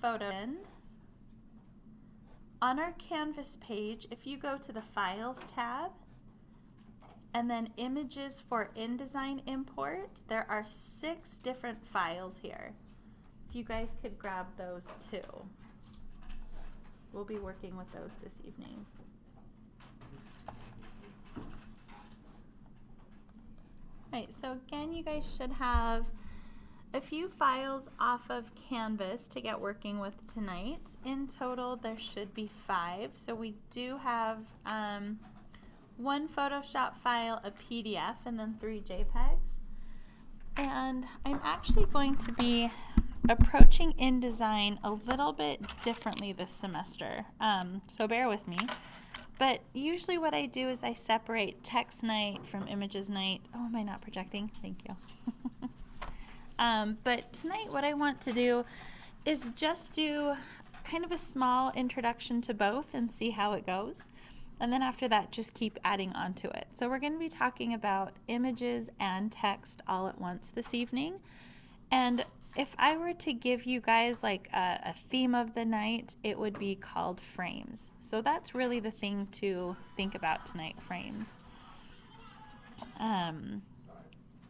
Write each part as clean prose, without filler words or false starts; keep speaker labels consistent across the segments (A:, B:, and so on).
A: photo in. On our Canvas page, if you go to the Files tab and then Images for InDesign import, there are 6 different files here. If you guys could grab those too. We'll be working with those this evening. Right, so again, you guys should have a few files off of Canvas to get working with tonight. In total, there should be 5. So we do have 1 Photoshop file, a PDF, and then 3 JPEGs. And I'm actually going to be approaching InDesign a little bit differently this semester, so bear with me. But usually what I do is I separate text night from images night. Oh, am I not projecting? Thank you. But tonight what I want to do is just do kind of a small introduction to both and see how it goes. And then after that, just keep adding on to it. So we're going to be talking about images and text all at once this evening. And if I were to give you guys like a theme of the night, it would be called frames. So that's really the thing to think about tonight, frames.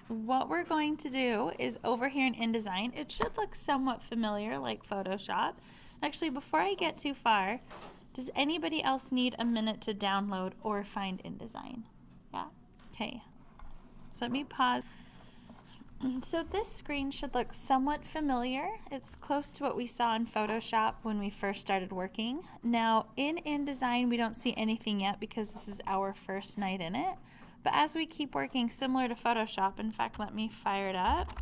A: What we're going to do is over here in InDesign, it should look somewhat familiar like Photoshop. Actually, before I get too far, does anybody else need a minute to download or find InDesign? Yeah? Okay. So let me pause. So this screen should look somewhat familiar. It's close to what we saw in Photoshop when we first started working. Now in InDesign, we don't see anything yet because this is our first night in it. But as we keep working similar to Photoshop, in fact, let me fire it up,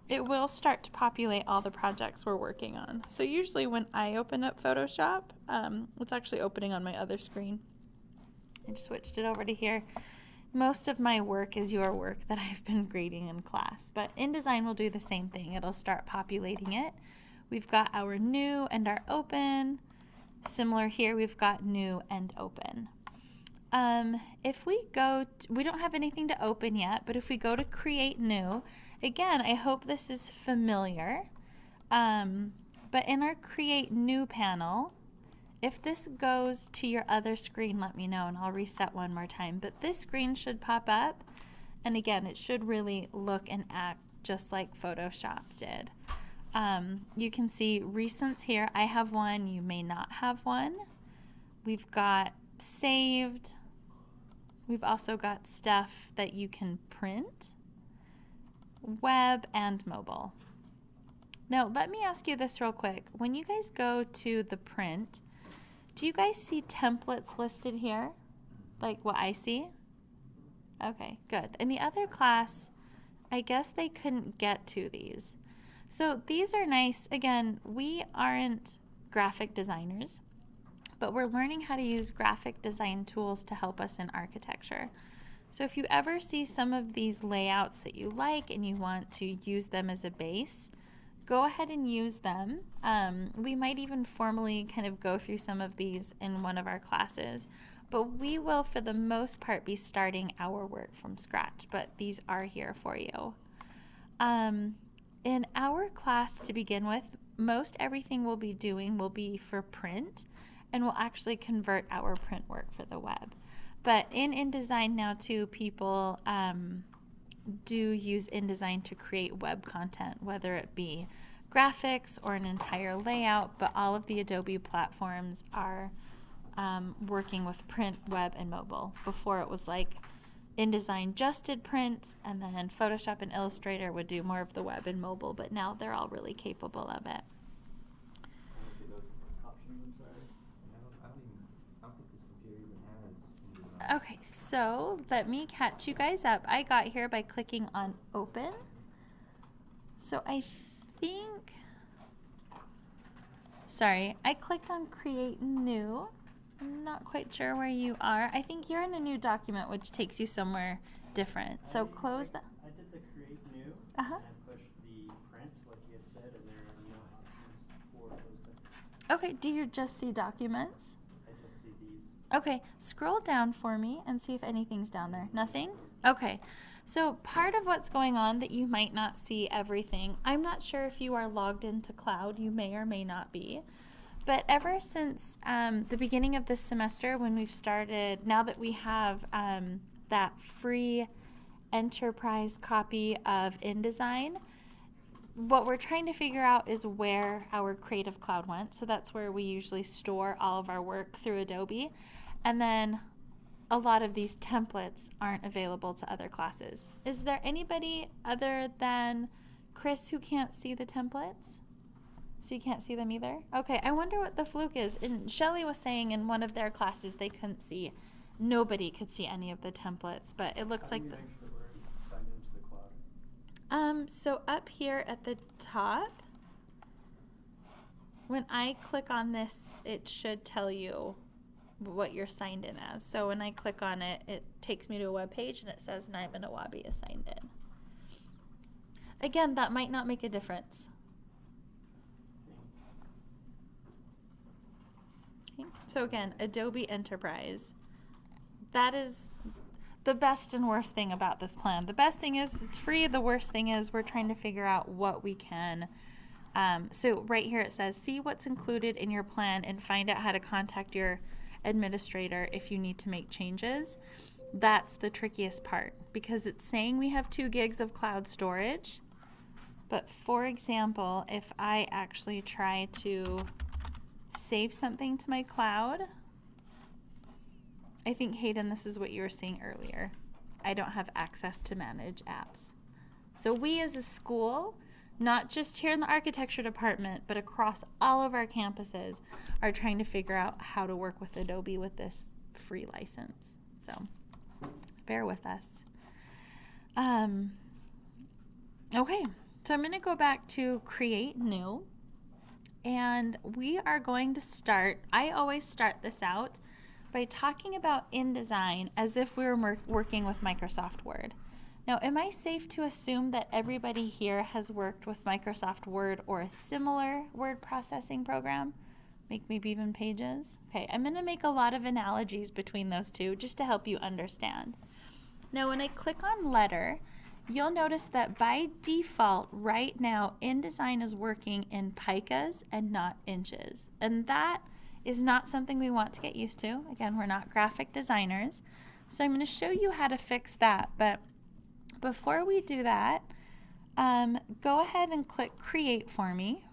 A: it will start to populate all the projects we're working on. So usually when I open up Photoshop, it's actually opening on my other screen. I just switched it over to here. Most of my work is your work that I've been grading in class, but InDesign will do the same thing. It'll start populating it. We've got our new and our open. Similar here, we've got new and open. If we go, we don't have anything to open yet, but if we go to create new, again, I hope this is familiar, but in our create new panel, if this goes to your other screen, let me know and I'll reset one more time. But this screen should pop up, and again, it should really look and act just like Photoshop did. You can see recents here. I have one, you may not have one. We've got saved. We've also got stuff that you can print, web, and mobile. Now, let me ask you this real quick. When you guys go to the print, do you guys see templates listed here? Like what I see? Okay, good. In the other class, I guess they couldn't get to these. So these are nice. Again, we aren't graphic designers, but we're learning how to use graphic design tools to help us in architecture. So if you ever see some of these layouts that you like and you want to use them as a base, go ahead and use them. We might even formally kind of go through some of these in one of our classes, but we will for the most part be starting our work from scratch, but these are here for you. In our class to begin with, most everything we'll be doing will be for print, and we'll actually convert our print work for the web. But in InDesign now too, people do use InDesign to create web content, whether it be graphics or an entire layout, but all of the Adobe platforms are working with print, web, and mobile. Before it was like InDesign just did print, and then Photoshop and Illustrator would do more of the web and mobile, but now they're all really capable of it. Okay, so let me catch you guys up. I got here by clicking on open. So I think, sorry, I clicked on create new. I'm not quite sure where you are. I think you're in a new document, which takes you somewhere different. So close that.
B: I did the create new, and I pushed the print, like you had said, and there are no options for those types.
A: Okay, do you just see documents?
B: I just see these.
A: Okay, scroll down for me and see if anything's down there. Nothing? Okay, So part of what's going on that you might not see everything, I'm not sure if you are logged into Cloud, you may or may not be, but ever since the beginning of this semester when we've started, now that we have that free enterprise copy of InDesign, what we're trying to figure out is where our Creative Cloud went. So that's where we usually store all of our work through Adobe. And then a lot of these templates aren't available to other classes. Is there anybody other than Chris who can't see the templates? So you can't see them either? Okay, I wonder what the fluke is. And Shelley was saying in one of their classes they couldn't see, nobody could see any of the templates, but it looks like
B: How do you make sure we're signed into the cloud?
A: So up here at the top, when I click on this, it should tell you what you're signed in as. So when I click on it, it takes me to a web page and it says Naima Nawabi is signed in. Again, that might not make a difference. Okay. So again, Adobe Enterprise. That is the best and worst thing about this plan. The best thing is it's free. The worst thing is we're trying to figure out what we can. So right here it says, see what's included in your plan and find out how to contact your administrator if you need to make changes. That's the trickiest part because it's saying we have 2 gigs of cloud storage. But for example, if I actually try to save something to my cloud, I think, Hayden, this is what you were seeing earlier. I don't have access to manage apps. So we as a school, not just here in the architecture department, but across all of our campuses, are trying to figure out how to work with Adobe with this free license. So bear with us. Okay, so I'm going to go back to Create New. And we are going to start, I always start this out by talking about InDesign as if we were working with Microsoft Word. Now, am I safe to assume that everybody here has worked with Microsoft Word or a similar word processing program? Maybe even Pages? Okay, I'm going to make a lot of analogies between those two just to help you understand. Now, when I click on Letter, you'll notice that by default, right now, InDesign is working in picas and not inches. And that is not something we want to get used to. Again, we're not graphic designers. So I'm going to show you how to fix that. But before we do that, go ahead and click Create for me.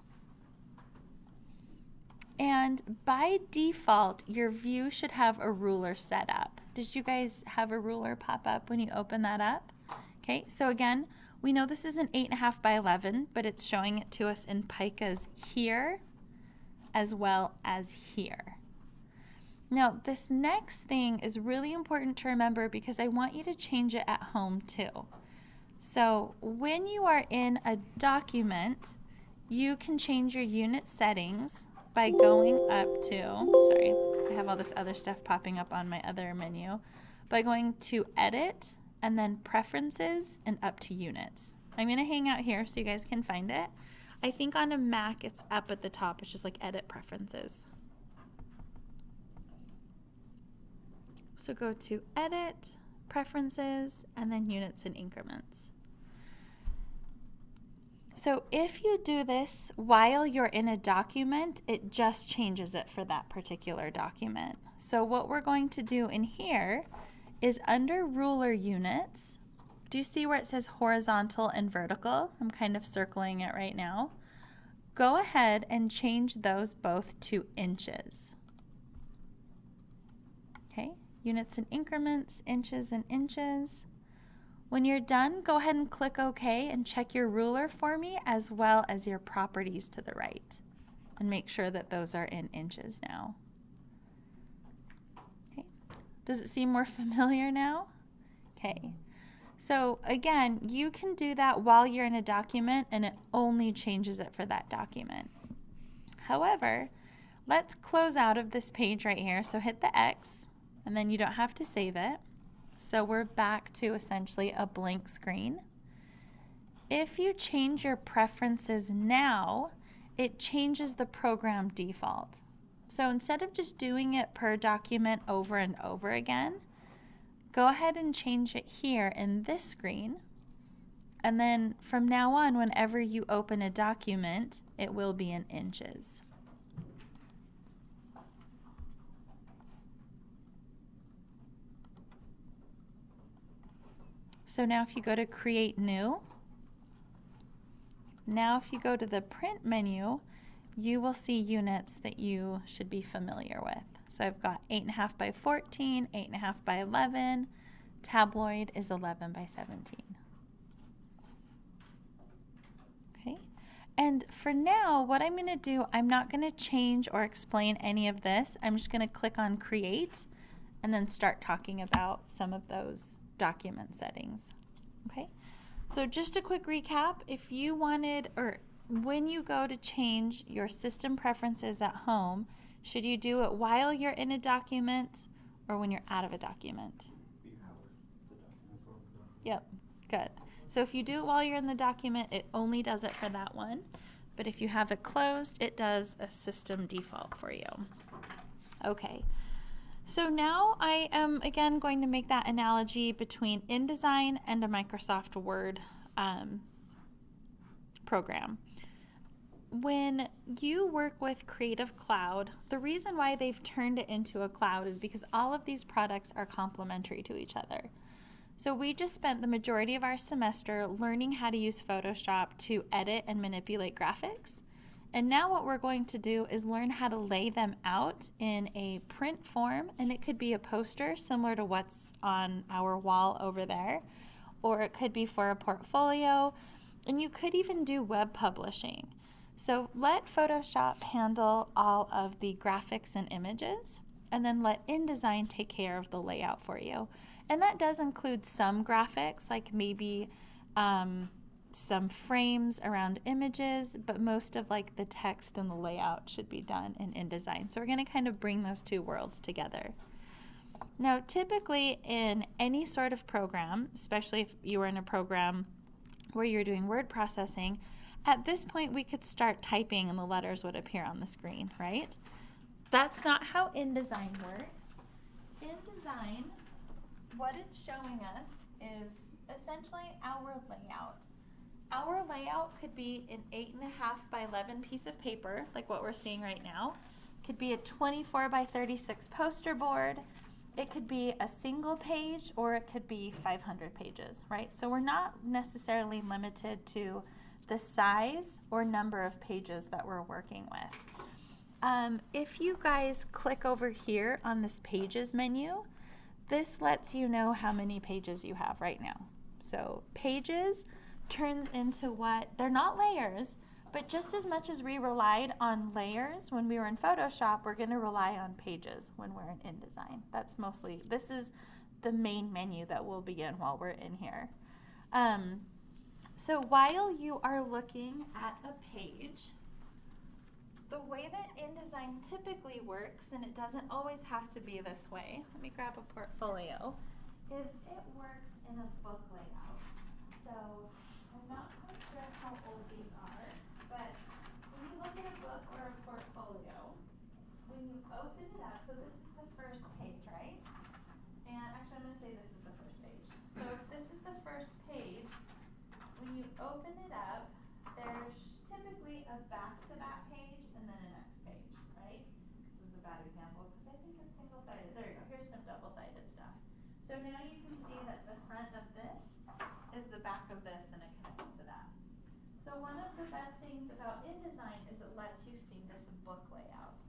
A: And by default, your view should have a ruler set up. Did you guys have a ruler pop up when you open that up? Okay, so again, we know this is an 8.5 by 11, but it's showing it to us in picas here as well as here. Now, this next thing is really important to remember because I want you to change it at home too. So when you are in a document, you can change your unit settings by going up to, sorry, I have all this other stuff popping up on my other menu, by going to Edit and then Preferences and up to Units. I'm going to hang out here so you guys can find it. I think on a Mac it's up at the top. It's just like Edit Preferences. So go to Edit, Preferences, and then Units and Increments. So if you do this while you're in a document, it just changes it for that particular document. So what we're going to do in here is under Ruler Units, do you see where it says horizontal and vertical? I'm kind of circling it right now. Go ahead and change those both to inches. Okay, units and increments, inches and inches. When you're done, go ahead and click OK and check your ruler for me as well as your properties to the right. And make sure that those are in inches now. Okay. Does it seem more familiar now? Okay. So again, you can do that while you're in a document and it only changes it for that document. However, let's close out of this page right here. So hit the X and then you don't have to save it. So we're back to essentially a blank screen. If you change your preferences now, it changes the program default. So instead of just doing it per document over and over again, go ahead and change it here in this screen. And then from now on, whenever you open a document, it will be in inches. So now if you go to Create New, now if you go to the Print menu, you will see units that you should be familiar with. So I've got 8.5 by 14, 8.5 by 11, tabloid is 11 by 17. Okay, and for now, what I'm going to do, I'm not going to change or explain any of this. I'm just going to click on Create and then start talking about some of those document settings. Okay, so just a quick recap. If you wanted, or when you go to change your system preferences at home, should you do it while you're in a document or when you're out of a document? Yep, good. So if you do it while you're in the document, it only does it for that one. But if you have it closed, it does a system default for you. Okay. So now I am again going to make that analogy between InDesign and a Microsoft Word program. When you work with Creative Cloud, the reason why they've turned it into a cloud is because all of these products are complementary to each other. So we just spent the majority of our semester learning how to use Photoshop to edit and manipulate graphics. And now what we're going to do is learn how to lay them out in a print form, and it could be a poster similar to what's on our wall over there, or it could be for a portfolio, and you could even do web publishing. So let Photoshop handle all of the graphics and images, and then let InDesign take care of the layout for you. And that does include some graphics, like maybe some frames around images, but most of like the text and the layout should be done in InDesign. So we're going to kind of bring those two worlds together. Now, typically in any sort of program, especially if you were in a program where you're doing word processing, at this point we could start typing and the letters would appear on the screen, right? That's not how InDesign works. InDesign, what it's showing us is essentially our layout. Our layout could be an 8.5 by 11 piece of paper, like what we're seeing right now. It could be a 24 by 36 poster board. It could be a single page, or it could be 500 pages, right? So we're not necessarily limited to the size or number of pages that we're working with. If you guys click over here on this Pages menu, this lets you know how many pages you have right now. So Pages turns into what, they're not layers, but just as much as we relied on layers when we were in Photoshop, we're going to rely on Pages when we're in InDesign. That's mostly, this is the main menu that we'll be in while we're in here. So while you are looking at a page, the way that InDesign typically works, and it doesn't always have to be this way, let me grab a portfolio, is it works in a book layout. So I'm not quite sure how old these are, but when you look at a book or a portfolio, when you open it up, so this is the first page, right? And actually I'm going to say this is the first page. So if this is the first page, when you open it up, there's typically a back-to-back page and then a next page, right? This is a bad example because I think it's single-sided. There you go. Here's some double-sided stuff. So now you can see that the front of this is the back of this, and it connects to that. So one of the best things about InDesign is it lets you see this book layout.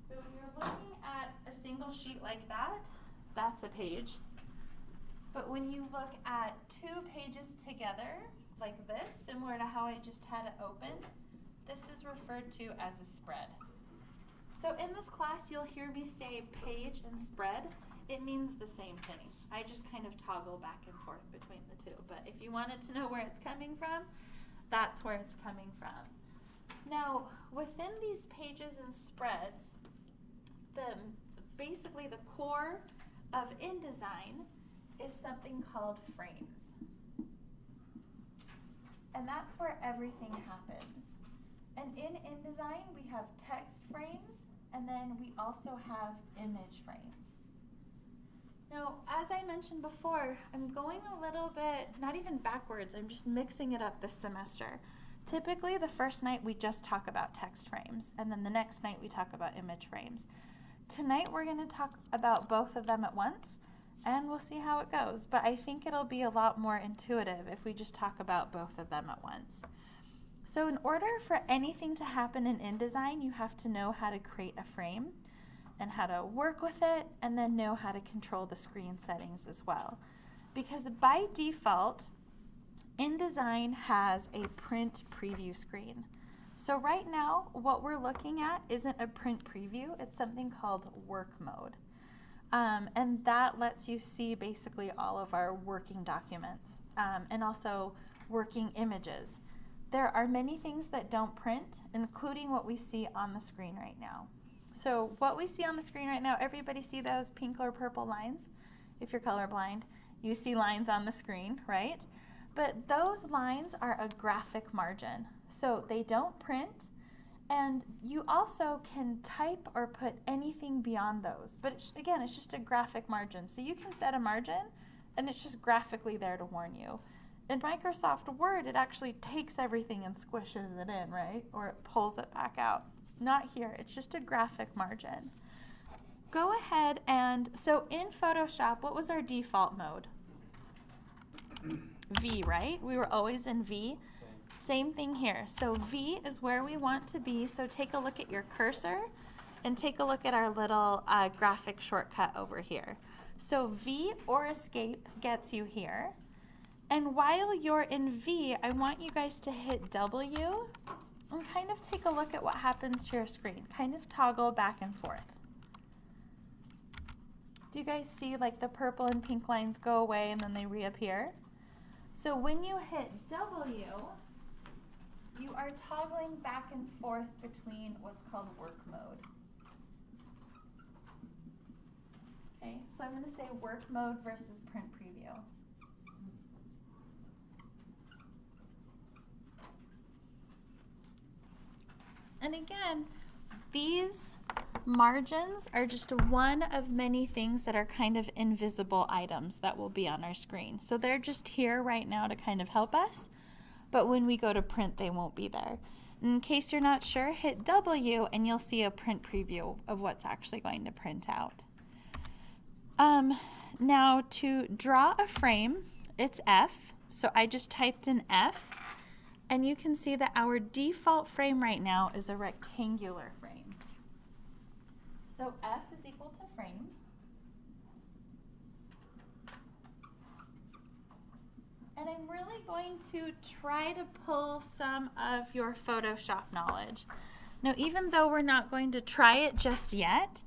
A: So when you're looking at a single sheet like that, that's a page. But when you look at two pages together, like this, similar to how I just had it opened, this is referred to as a spread. So in this class, you'll hear me say page and spread. It means the same thing. I just kind of toggle back and forth between the two. But if you wanted to know where it's coming from, that's where it's coming from. Now, within these pages and spreads, basically the core of InDesign is something called frames. And that's where everything happens. And in InDesign, we have text frames, and then we also have image frames. Now, as I mentioned before, I'm going a little bit, not even backwards, I'm just mixing it up this semester. Typically, the first night we just talk about text frames, and then the next night we talk about image frames. Tonight we're going to talk about both of them at once, and we'll see how it goes. But I think it'll be a lot more intuitive if we just talk about both of them at once. So in order for anything to happen in InDesign, you have to know how to create a frame and how to work with it, and then know how to control the screen settings as well. Because by default, InDesign has a print preview screen. So right now, what we're looking at isn't a print preview, it's something called work mode. And that lets you see basically all of our working documents and also working images. There are many things that don't print, including what we see on the screen right now. So what we see on the screen right now, everybody see those pink or purple lines? If you're colorblind, you see lines on the screen, right? But those lines are a graphic margin. So they don't print, and you also can type or put anything beyond those. But it's, again, it's just a graphic margin. So you can set a margin, and it's just graphically there to warn you. In Microsoft Word, it actually takes everything and squishes it in, right? Or it pulls it back out. Not here, it's just a graphic margin. Go ahead and, so in Photoshop, what was our default mode? V, right? We were always in V. Same thing here. So V is where we want to be. So take a look at your cursor and take a look at our little graphic shortcut over here. So V or escape gets you here. And while you're in V, I want you guys to hit W and kind of take a look at what happens to your screen. Kind of toggle back and forth. Do you guys see like the purple and pink lines go away and then they reappear? So when you hit W, you are toggling back and forth between what's called work mode. Okay, so I'm going to say work mode versus print preview. And again, these margins are just one of many things that are kind of invisible items that will be on our screen. So they're just here right now to kind of help us, but when we go to print, they won't be there. In case you're not sure, hit W and you'll see a print preview of what's actually going to print out. Now to draw a frame, it's F. So I just typed in F, and you can see that our default frame right now is a rectangular frame. So F is equal to frame. And I'm really going to try to pull some of your Photoshop knowledge. Now, even though we're not going to try it just yet,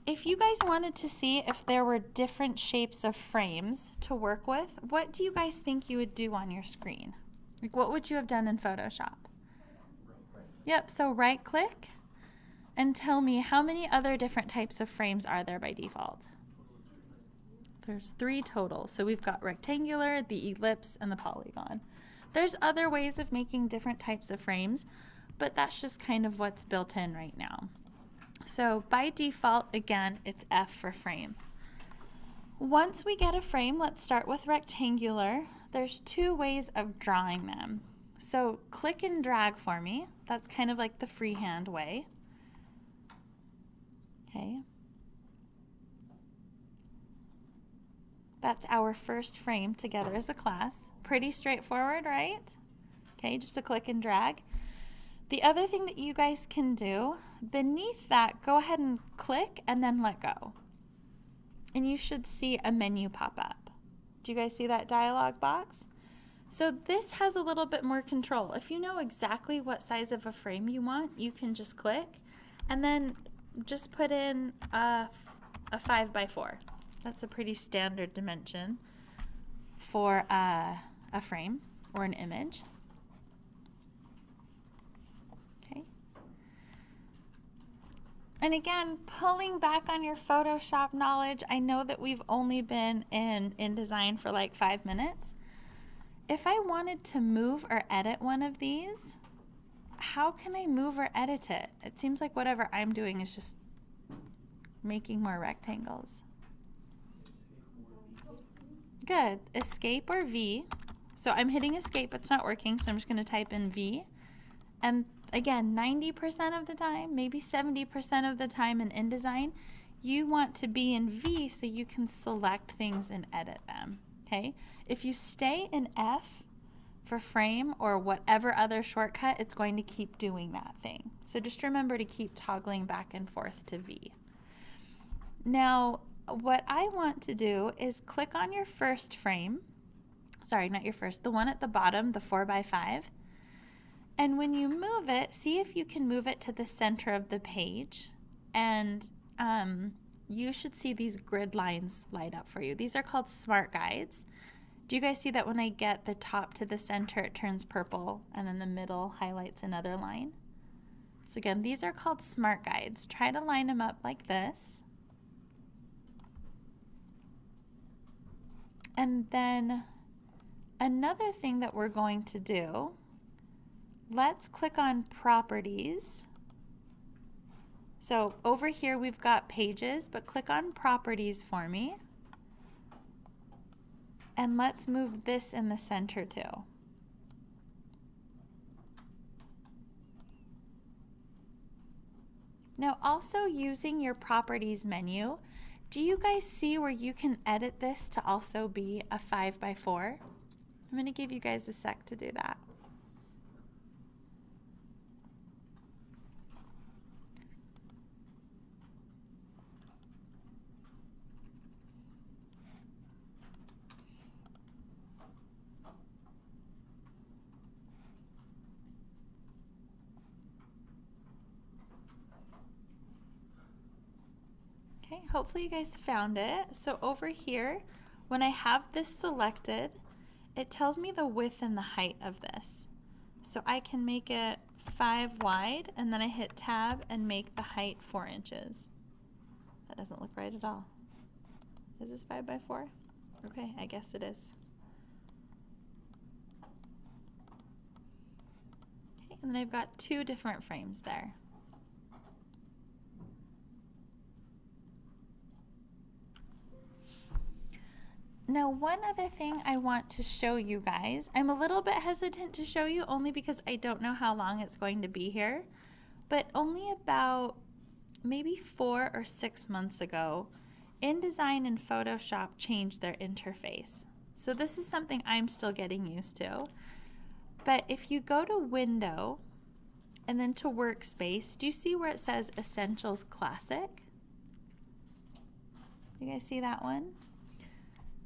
A: if you guys wanted to see if there were different shapes of frames to work with, what do you guys think you would do on your screen? Like, what would you have done in Photoshop? Yep, so right click and tell me how many other different types of frames are there by default? There's 3 total. So we've got rectangular, the ellipse, and the polygon. There's other ways of making different types of frames, but that's just kind of what's built in right now. So by default, again, it's F for frame. Once we get a frame, let's start with rectangular. There's 2 ways of drawing them. So click and drag for me. That's kind of like the freehand way. Okay. That's our first frame together as a class. Pretty straightforward, right? Okay, just a click and drag. The other thing that you guys can do, beneath that, go ahead and click and then let go. And you should see a menu pop up. Do you guys see that dialog box? So this has a little bit more control. If you know exactly what size of a frame you want, you can just click and then just put in a 5x4. That's a pretty standard dimension for a frame or an image. Okay. And again, pulling back on your Photoshop knowledge, I know that we've only been in InDesign for like 5 minutes. If I wanted to move or edit one of these, how can I move or edit it? It seems like whatever I'm doing is just making more rectangles. Good. Escape or V. So I'm hitting escape, it's not working, so I'm just gonna type in V. And again, 90% of the time, maybe 70% of the time in InDesign, you want to be in V so you can select things and edit them, okay? If you stay in F for frame or whatever other shortcut, it's going to keep doing that thing. So just remember to keep toggling back and forth to V. Now, what I want to do is click on your first frame. Sorry, not your first, the one at the bottom, the 4x5. And when you move it, see if you can move it to the center of the page. And you should see these grid lines light up for you. These are called smart guides. Do you guys see that when I get the top to the center, it turns purple, and then the middle highlights another line? So again, these are called smart guides. Try to line them up like this. And then another thing that we're going to do, let's click on properties. So over here we've got pages, but click on properties for me. And let's move this in the center too. Now also using your properties menu, do you guys see where you can edit this to also be a 5x4? I'm going to give you guys a sec to do that. Okay, hopefully you guys found it. So over here, when I have this selected, it tells me the width and the height of this. So I can make it 5 wide, and then I hit tab and make the height 4 inches. That doesn't look right at all. Is this 5x4? Okay, I guess it is. Okay, and then I've got 2 different frames there. Now, one other thing I want to show you guys, I'm a little bit hesitant to show you only because I don't know how long it's going to be here, but only about maybe 4 or 6 months ago, InDesign and Photoshop changed their interface. So this is something I'm still getting used to. But if you go to Window and then to Workspace, do you see where it says Essentials Classic? You guys see that one?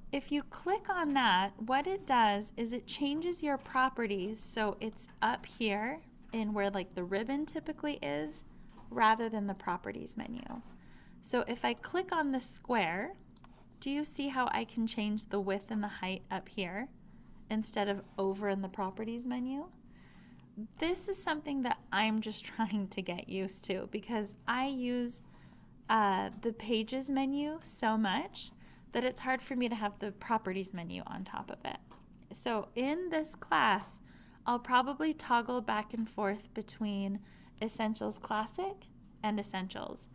A: If you click on that, what it does is it changes your properties so it's up here in where like the ribbon typically is rather than the properties menu. So if I click on the square, do you see how I can change the width and the height up here instead of over in the properties menu? This is something that I'm just trying to get used to because I use the pages menu so much that it's hard for me to have the properties menu on top of it. So in this class, I'll probably toggle back and forth between Essentials Classic and Essentials.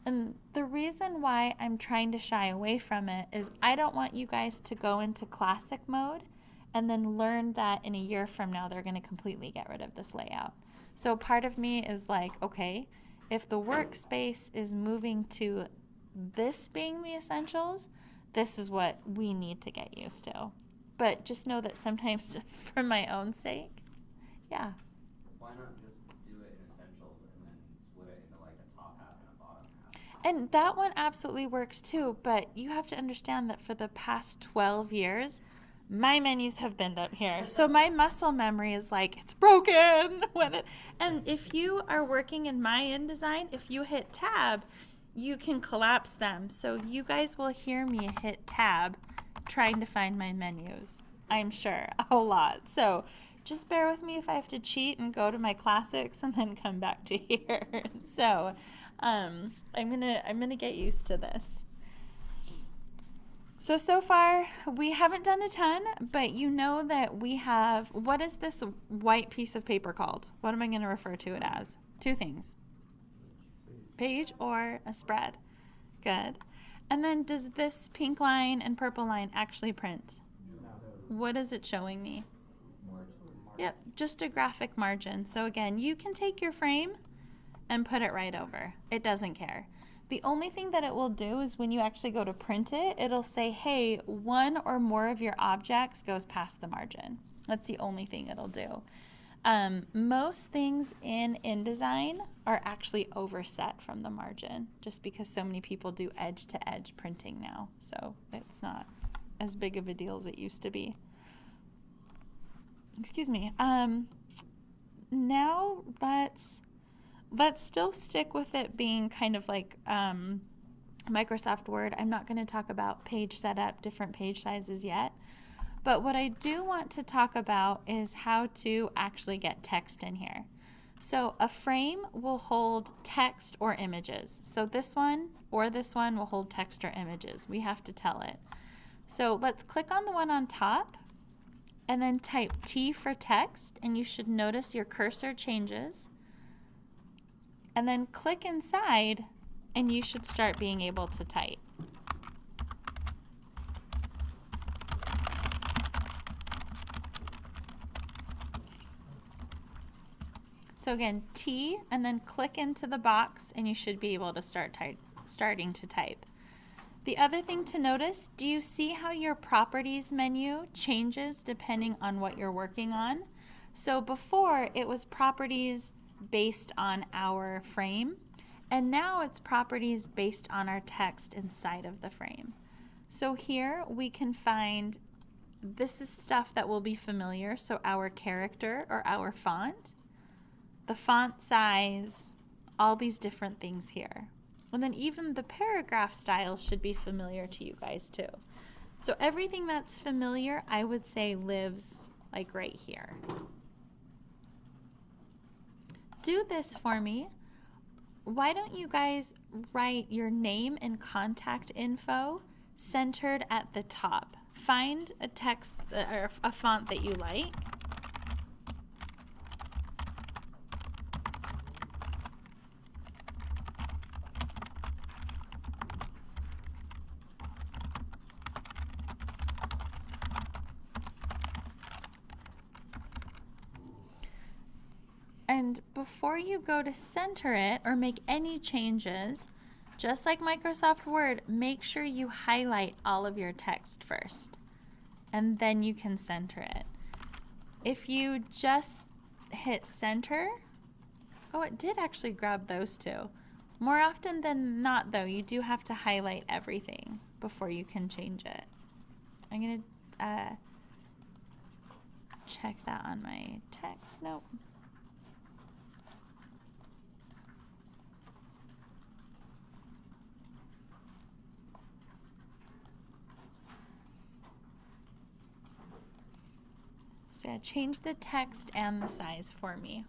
A: And the reason why I'm trying to shy away from it is I don't want you guys to go into Classic mode and then learn that in a year from now they're going to completely get rid of this layout. So part of me is like, okay, if the workspace is moving to this being the Essentials, this is what we need to get used to. But just know that sometimes for my own sake, yeah.
C: Why not just do it in Essentials and then split it into like a top half and a bottom half?
A: And that one absolutely works too, but you have to understand that for the past 12 years, my menus have been up here. So my muscle memory is like, it's broken. And if you are working in my InDesign, if you hit tab, you can collapse them. So you guys will hear me hit tab trying to find my menus, I'm sure, a lot. So just bear with me if I have to cheat and go to my classics and then come back to here. So I'm gonna get used to this. So far we haven't done a ton, but you know that we have, what is this white piece of paper called? What am I going to refer to it as? 2 things. Page or a spread. Good. And then does this pink line and purple line actually print?
B: No.
A: What is it showing me?
C: Margin.
A: Yep, just a graphic margin. So again, you can take your frame and put it right over. It doesn't care. The only thing that it will do is when you actually go to print it, it'll say, hey, one or more of your objects goes past the margin. That's the only thing it'll do. Most things in InDesign are actually overset from the margin just because so many people do edge-to-edge printing now. So it's not as big of a deal as it used to be. Excuse me. Now let's still stick with it being kind of like Microsoft Word. I'm not going to talk about page setup, different page sizes yet. But what I do want to talk about is how to actually get text in here. So a frame will hold text or images. So this one or this one will hold text or images. We have to tell it. So let's click on the one on top and then type T for text, and you should notice your cursor changes. And then click inside and you should start being able to type. So again, T and then click into the box and you should be able to starting to type. The other thing to notice, do you see how your properties menu changes depending on what you're working on? So before it was properties based on our frame, and now it's properties based on our text inside of the frame. So here we can find, this is stuff that will be familiar, so our character or our font, the font size, all these different things here. And then even the paragraph style should be familiar to you guys too. So everything that's familiar, I would say lives like right here. Do this for me. Why don't you guys write your name and contact info centered at the top? Find a text or a font that you like. And before you go to center it or make any changes, just like Microsoft Word, make sure you highlight all of your text first, and then you can center it. If you just hit center, oh, it did actually grab those two. More often than not, though, you do have to highlight everything before you can change it. I'm going to check that on my text. Nope. So yeah, change the text and the size for me.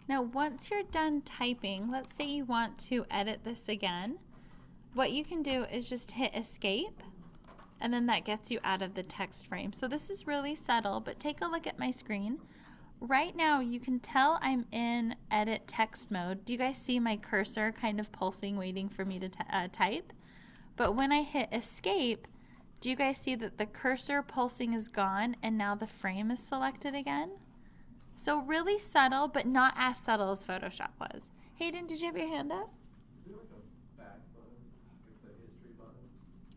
A: Now, once you're done typing, let's say you want to edit this again, what you can do is just hit escape, and then that gets you out of the text frame. So this is really subtle, but take a look at my screen. Right now, you can tell I'm in edit text mode. Do you guys see my cursor kind of pulsing, waiting for me to type? But when I hit escape, do you guys see that the cursor pulsing is gone and now the frame is selected again? So really subtle, but not as subtle as Photoshop was. Hayden, did you have your hand up?
D: Is there like a back button, like the history button?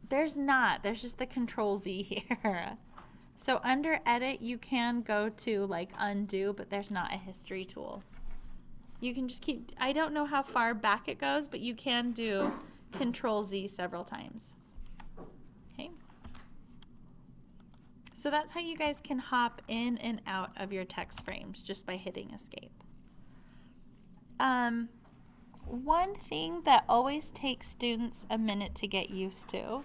A: There's not. There's just the Control Z here. So under Edit, you can go to like Undo, but there's not a history tool. You can just keep, I don't know how far back it goes, but you can do Control Z several times. Okay. So that's how you guys can hop in and out of your text frames just by hitting escape. one thing that always takes students a minute to get used to.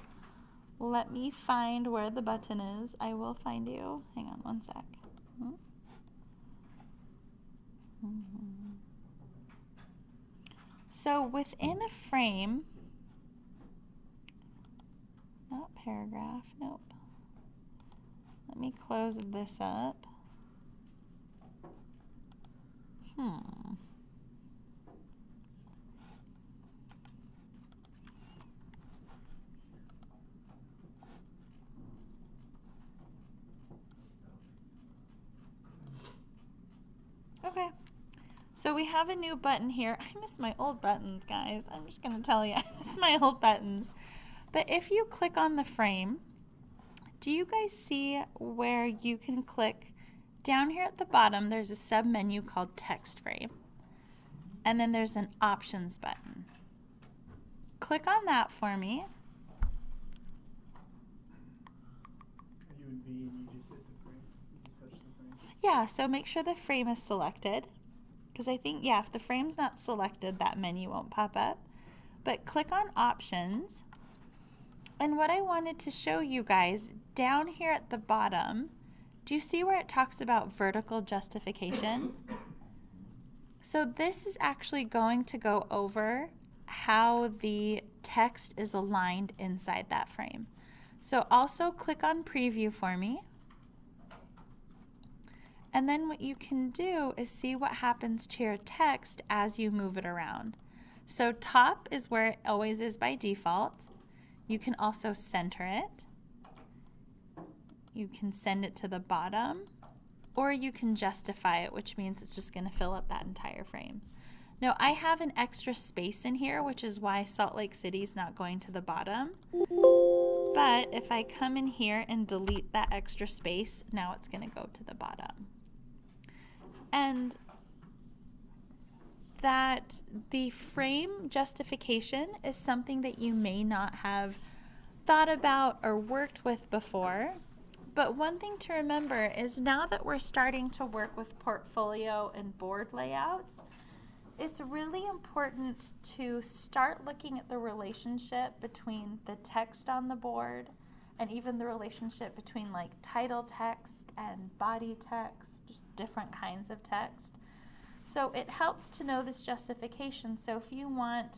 A: Let me find where the button is. I will find you. Hang on one sec. So within a frame, not paragraph, nope. Let me close this up. Okay, so we have a new button here. I miss my old buttons, guys. I'm just gonna tell you, I miss my old buttons. But if you click on the frame, do you guys see where you can click down here at the bottom? There's a sub menu called text frame, and then there's an options button. Click on that for me.
B: If you would be, and you just hit the frame, you just touch the frame.
A: Yeah, so make sure the frame is selected, because I think, yeah, if the frame's not selected, that menu won't pop up. But click on options. And what I wanted to show you guys, down here at the bottom, do you see where it talks about vertical justification? So this is actually going to go over how the text is aligned inside that frame. So also click on preview for me. And then what you can do is see what happens to your text as you move it around. So top is where it always is by default. You can also center it. You can send it to the bottom, or you can justify it, which means it's just going to fill up that entire frame. Now I have an extra space in here, which is why Salt Lake City is not going to the bottom. But if I come in here and delete that extra space, now it's going to go to the bottom. And that the frame justification is something that you may not have thought about or worked with before. But one thing to remember is now that we're starting to work with portfolio and board layouts, it's really important to start looking at the relationship between the text on the board and even the relationship between like title text and body text, just different kinds of text. So it helps to know this justification. So if you want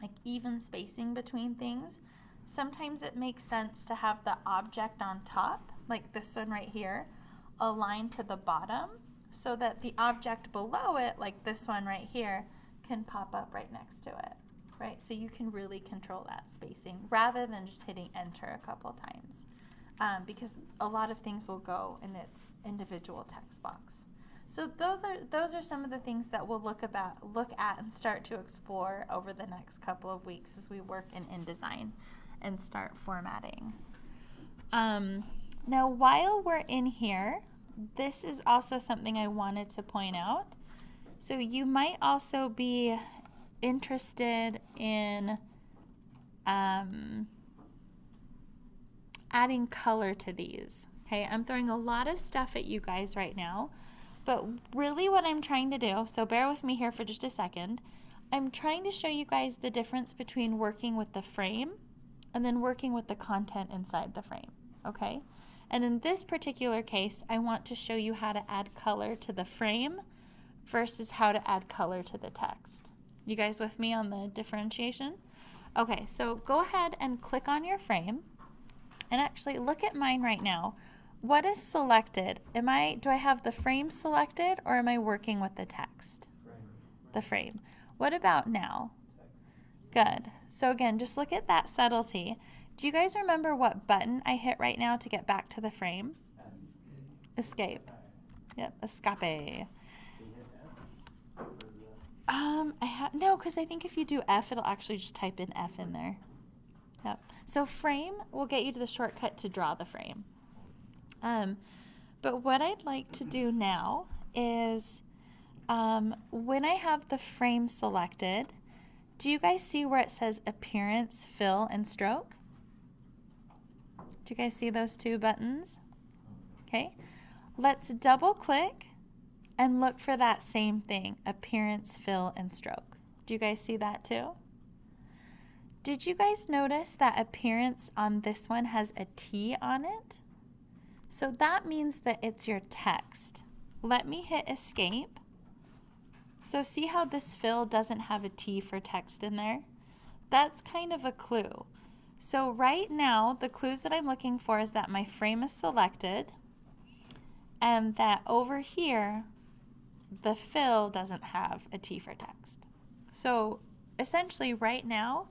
A: like even spacing between things, sometimes it makes sense to have the object on top, like this one right here, aligned to the bottom so that the object below it, like this one right here, can pop up right next to it, right? So you can really control that spacing rather than just hitting enter a couple times because a lot of things will go in its individual text box. So those are some of the things that we'll look at and start to explore over the next couple of weeks as we work in InDesign and start formatting. Now while we're in here, this is also something I wanted to point out. So you might also be interested in adding color to these. Okay, I'm throwing a lot of stuff at you guys right now. But really what I'm trying to do, so bear with me here for just a second, I'm trying to show you guys the difference between working with the frame and then working with the content inside the frame, okay? And in this particular case, I want to show you how to add color to the frame versus how to add color to the text. You guys with me on the differentiation? Okay, so go ahead and click on your frame and actually look at mine right now. What is selected? Do I have the frame selected or am I working with the text? The frame. What about now? Good. So again, just look at that subtlety. Do you guys remember what button I hit right now to get back to the frame? Escape. Yep, escape. No, because I think if you do F, it'll actually just type in F in there. Yep. So frame will get you to the shortcut to draw the frame. But what I'd like to do now is when I have the frame selected, do you guys see where it says appearance, fill, and stroke? Do you guys see those two buttons? Okay, let's double click and look for that same thing, appearance, fill, and stroke. Do you guys see that too? Did you guys notice that appearance on this one has a T on it? So that means that it's your text. Let me hit escape. So see how this fill doesn't have a T for text in there? That's kind of a clue. So right now, the clues that I'm looking for is that my frame is selected and that over here, the fill doesn't have a T for text. So essentially right now,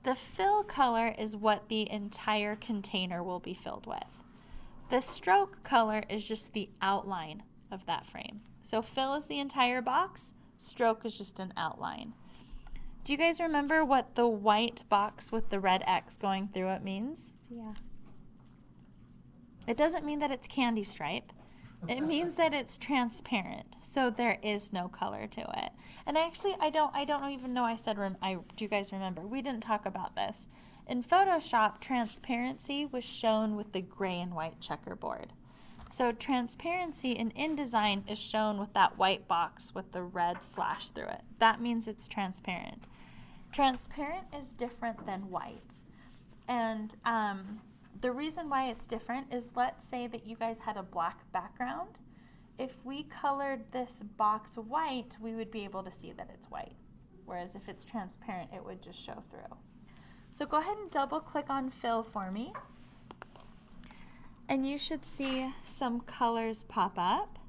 A: the fill color is what the entire container will be filled with. The stroke color is just the outline of that frame. So fill is the entire box, stroke is just an outline. Do you guys remember what the white box with the red X going through it means? Yeah. It doesn't mean that it's candy stripe. It means that it's transparent, so there is no color to it. And actually, I don't even know I said, do you guys remember? We didn't talk about this. In Photoshop, transparency was shown with the gray and white checkerboard. So transparency in InDesign is shown with that white box with the red slash through it. That means it's transparent. Transparent is different than white. And the reason why it's different is, let's say that you guys had a black background. If we colored this box white, we would be able to see that it's white. Whereas if it's transparent, it would just show through. So go ahead and double click on fill for me. And you should see some colors pop up.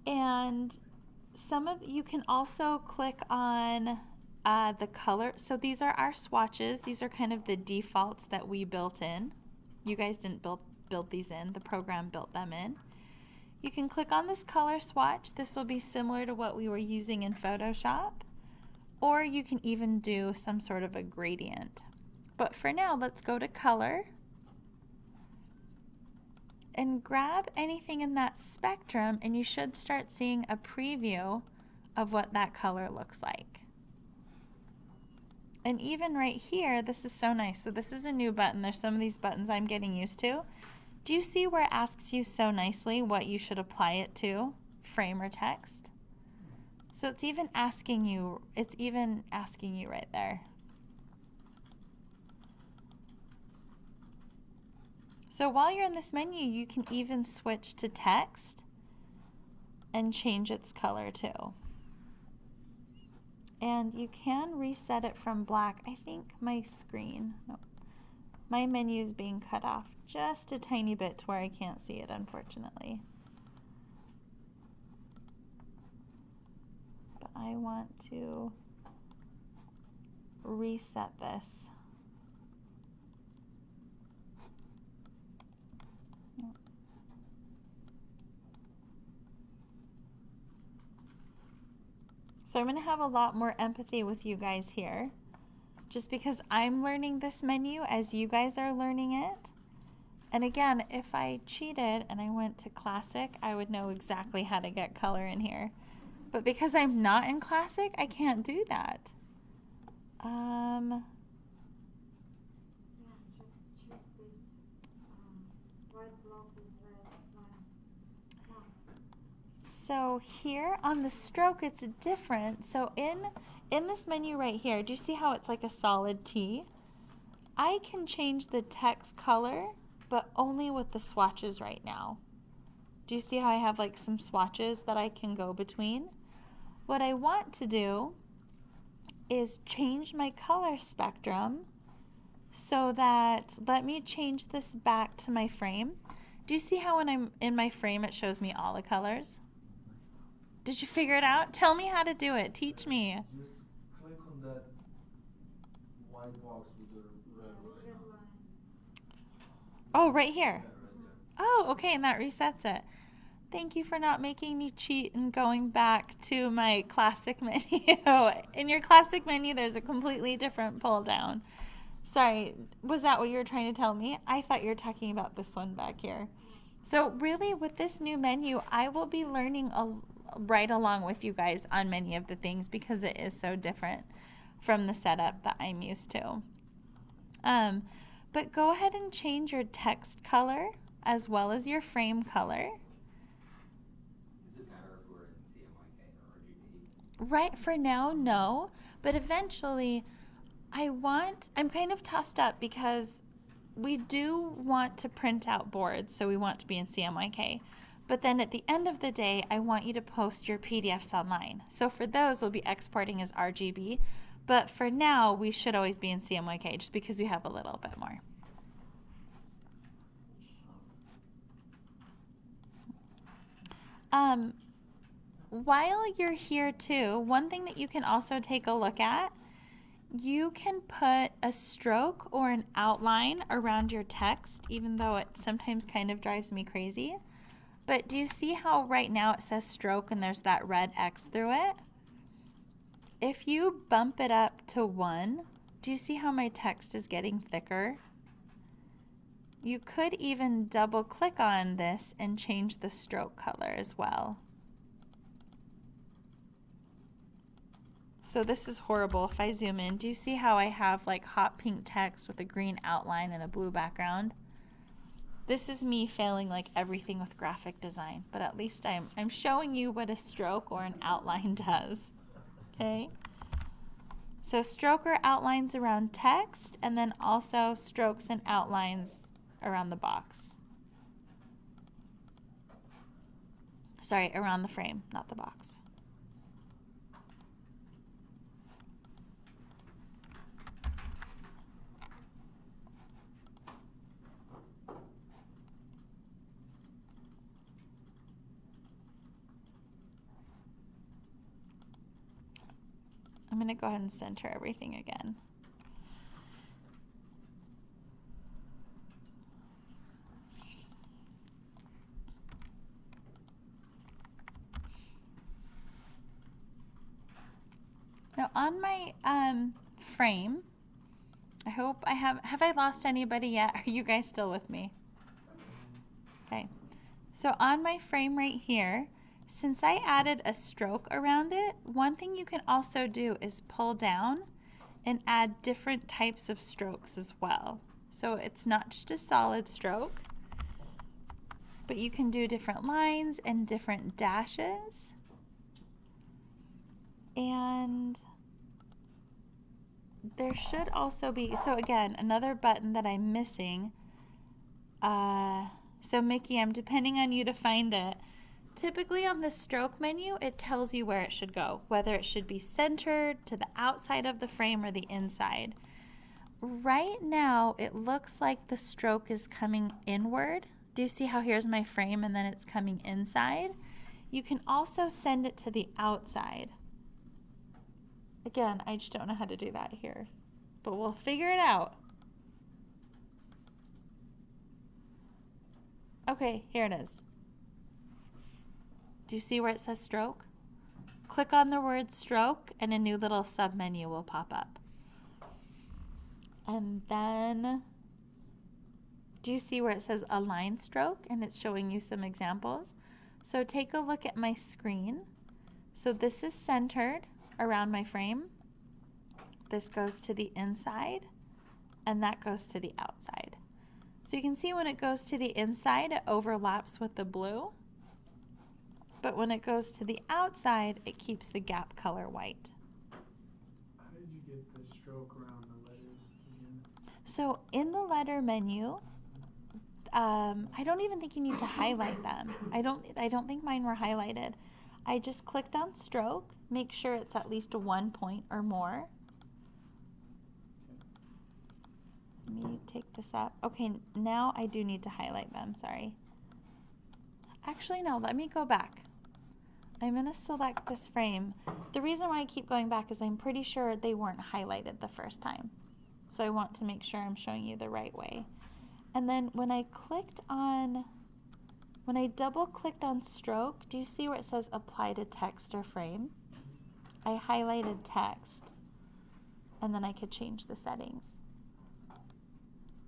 A: And you can also click on the color. So these are our swatches. These are kind of the defaults that we built in. You guys didn't build these in. The program built them in. You can click on this color swatch. This will be similar to what we were using in Photoshop. Or you can even do some sort of a gradient. But for now, let's go to color and grab anything in that spectrum, and you should start seeing a preview of what that color looks like. And even right here, this is so nice. So this is a new button. There's some of these buttons I'm getting used to. Do you see where it asks you so nicely what you should apply it to, frame or text? So it's even asking you right there. So while you're in this menu, you can even switch to text and change its color too. And you can reset it from black. I think my menu is being cut off just a tiny bit to where I can't see it, unfortunately. But I want to reset this. So I'm going to have a lot more empathy with you guys here, just because I'm learning this menu as you guys are learning it. And again, if I cheated and I went to Classic, I would know exactly how to get color in here. But because I'm not in Classic, I can't do that. So here on the stroke, it's different. So in this menu right here, do you see how it's like a solid T? I can change the text color, but only with the swatches right now. Do you see how I have like some swatches that I can go between? What I want to do is change my color spectrum so that, let me change this back to my frame. Do you see how when I'm in my frame, it shows me all the colors? Did you figure it out? Tell me how to do it. Teach me.
D: Just click on that white box with the red line.
A: Oh, right here.
D: Yeah, right there.
A: Oh, okay, and that resets it. Thank you for not making me cheat and going back to my classic menu. In your classic menu, there's a completely different pull down. Sorry, was that what you were trying to tell me? I thought you were talking about this one back here. So really, with this new menu, I will be learning right along with you guys on many of the things because it is so different from the setup that I'm used to. But go ahead and change your text color as well as your frame color.
C: Does it matter if we're in CMYK or RGB?
A: Right for now, no, but eventually I'm kind of tossed up because we do want to print out boards, so we want to be in CMYK. But then at the end of the day, I want you to post your PDFs online. So for those, we'll be exporting as RGB. But for now, we should always be in CMYK just because we have a little bit more. While you're here too, one thing that you can also take a look at, you can put a stroke or an outline around your text, even though it sometimes kind of drives me crazy. But do you see how right now it says stroke and there's that red X through it? If you bump it up to 1, do you see how my text is getting thicker? You could even double click on this and change the stroke color as well. So this is horrible. If I zoom in, do you see how I have like hot pink text with a green outline and a blue background? This is me failing like everything with graphic design, but at least I'm showing you what a stroke or an outline does. Okay? So stroke or outlines around text, and then also strokes and outlines around the box. Sorry, around the frame, not the box. I'm going to go ahead and center everything again. Now on my frame, I hope I have I lost anybody yet? Are you guys still with me? Okay. So on my frame right here, since I added a stroke around it, one thing you can also do is pull down and add different types of strokes as well. So it's not just a solid stroke, but you can do different lines and different dashes. And there should also be, so again, another button that I'm missing. So Mickey, I'm depending on you to find it. Typically on the stroke menu, it tells you where it should go, whether it should be centered to the outside of the frame or the inside. Right now, it looks like the stroke is coming inward. Do you see how here's my frame and then it's coming inside? You can also send it to the outside. Again, I just don't know how to do that here, but we'll figure it out. Okay, here it is. Do you see where it says stroke? Click on the word stroke and a new little sub-menu will pop up. And then, do you see where it says align stroke and it's showing you some examples? So take a look at my screen. So this is centered around my frame. This goes to the inside and that goes to the outside. So you can see when it goes to the inside, it overlaps with the blue. But when it goes to the outside, it keeps the gap color white.
B: How did you get the stroke around the letters again?
A: So in the letter menu, I don't even think you need to highlight them. I don't think mine were highlighted. I just clicked on stroke, make sure it's at least 1 point or more. Let me take this up. Okay, now I do need to highlight them, sorry. Actually, no, let me go back. I'm going to select this frame. The reason why I keep going back is I'm pretty sure they weren't highlighted the first time. So I want to make sure I'm showing you the right way. And then when I double clicked on stroke, do you see where it says apply to text or frame? I highlighted text and then I could change the settings.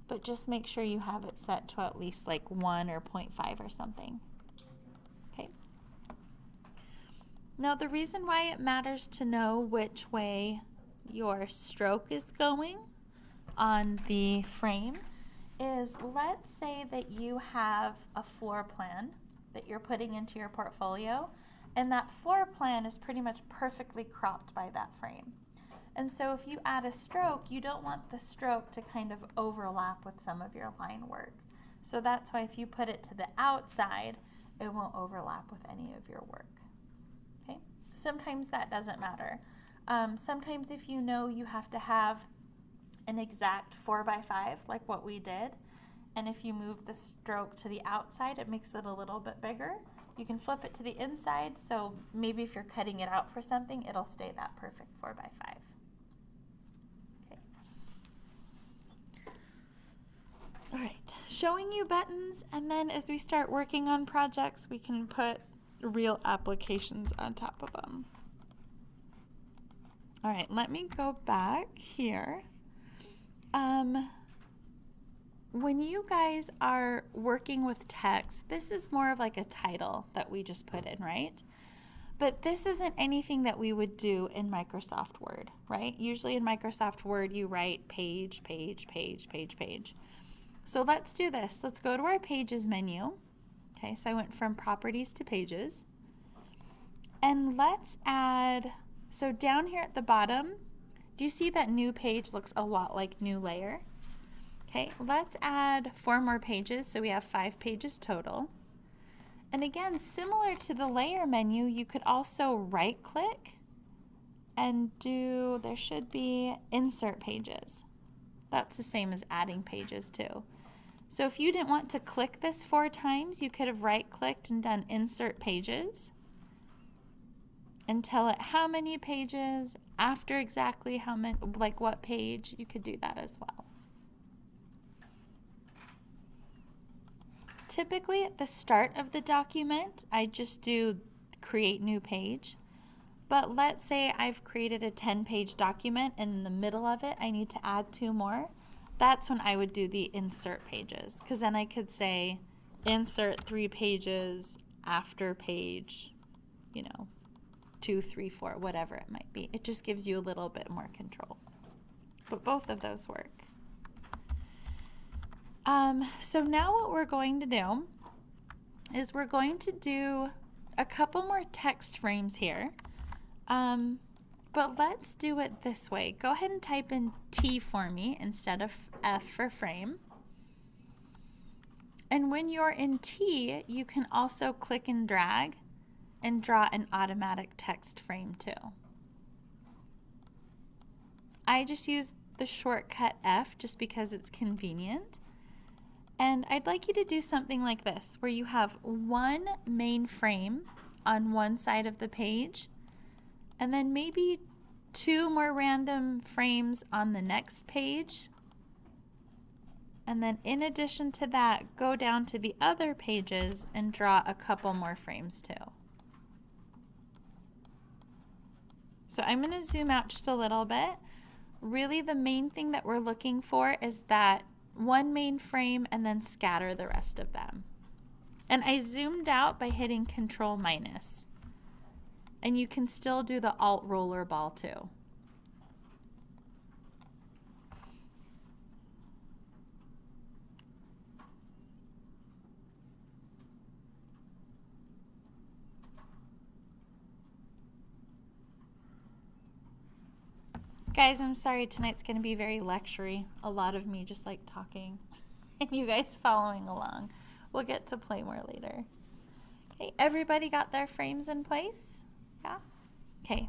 A: But just make sure you have it set to at least like 1 or 0.5 or something. Okay. Now the reason why it matters to know which way your stroke is going on the frame is, let's say that you have a floor plan that you're putting into your portfolio And that floor plan is pretty much perfectly cropped by that frame. And so if you add a stroke, you don't want the stroke to kind of overlap with some of your line work. So that's why if you put it to the outside, it won't overlap with any of your work. Okay? Sometimes that doesn't matter. Sometimes if you know you have to have an exact 4x5 like what we did, and if you move the stroke to the outside, it makes it a little bit bigger. You can flip it to the inside, so maybe if you're cutting it out for something, it'll stay that perfect 4x5. Okay. All right, showing you buttons, and then as we start working on projects, we can put real applications on top of them. All right, let me go back here. When you guys are working with text, this is more of like a title that we just put in, right? But this isn't anything that we would do in Microsoft Word, right? Usually in Microsoft Word, you write page, page, page, page, page. So let's do this. Let's go to our Pages menu. Okay, so I went from Properties to Pages. And let's add, so down here at the bottom, do you see that new page looks a lot like new layer? Okay, let's add 4 more pages, so we have 5 pages total. And again, similar to the layer menu, you could also right-click and do, there should be insert pages. That's the same as adding pages too. So if you didn't want to click this 4 times, you could have right-clicked and done insert pages and tell it how many pages, after exactly how many, like what page, you could do that as well. Typically at the start of the document, I just do create new page. But let's say I've created a 10-page document and in the middle of it I need to add 2 more. That's when I would do the insert pages, because then I could say insert 3 pages after page, 2, 3, 4, whatever it might be. It just gives you a little bit more control. But both of those work. So now what we're going to do is we're going to do a couple more text frames here. But let's do it this way. Go ahead and type in T for me instead of F for frame. And when you're in T, you can also click and drag and draw an automatic text frame too. I just use the shortcut F just because it's convenient. And I'd like you to do something like this, where you have one main frame on one side of the page, and then maybe 2 more random frames on the next page. And then in addition to that, go down to the other pages and draw a couple more frames too. So I'm going to zoom out just a little bit. Really the main thing that we're looking for is that one main frame and then scatter the rest of them. And I zoomed out by hitting Control-. And you can still do the Alt roller ball too. Guys, I'm sorry, tonight's going to be very lecture-y. A lot of me just like talking and you guys following along. We'll get to play more later. Okay, everybody got their frames in place? Yeah? Okay.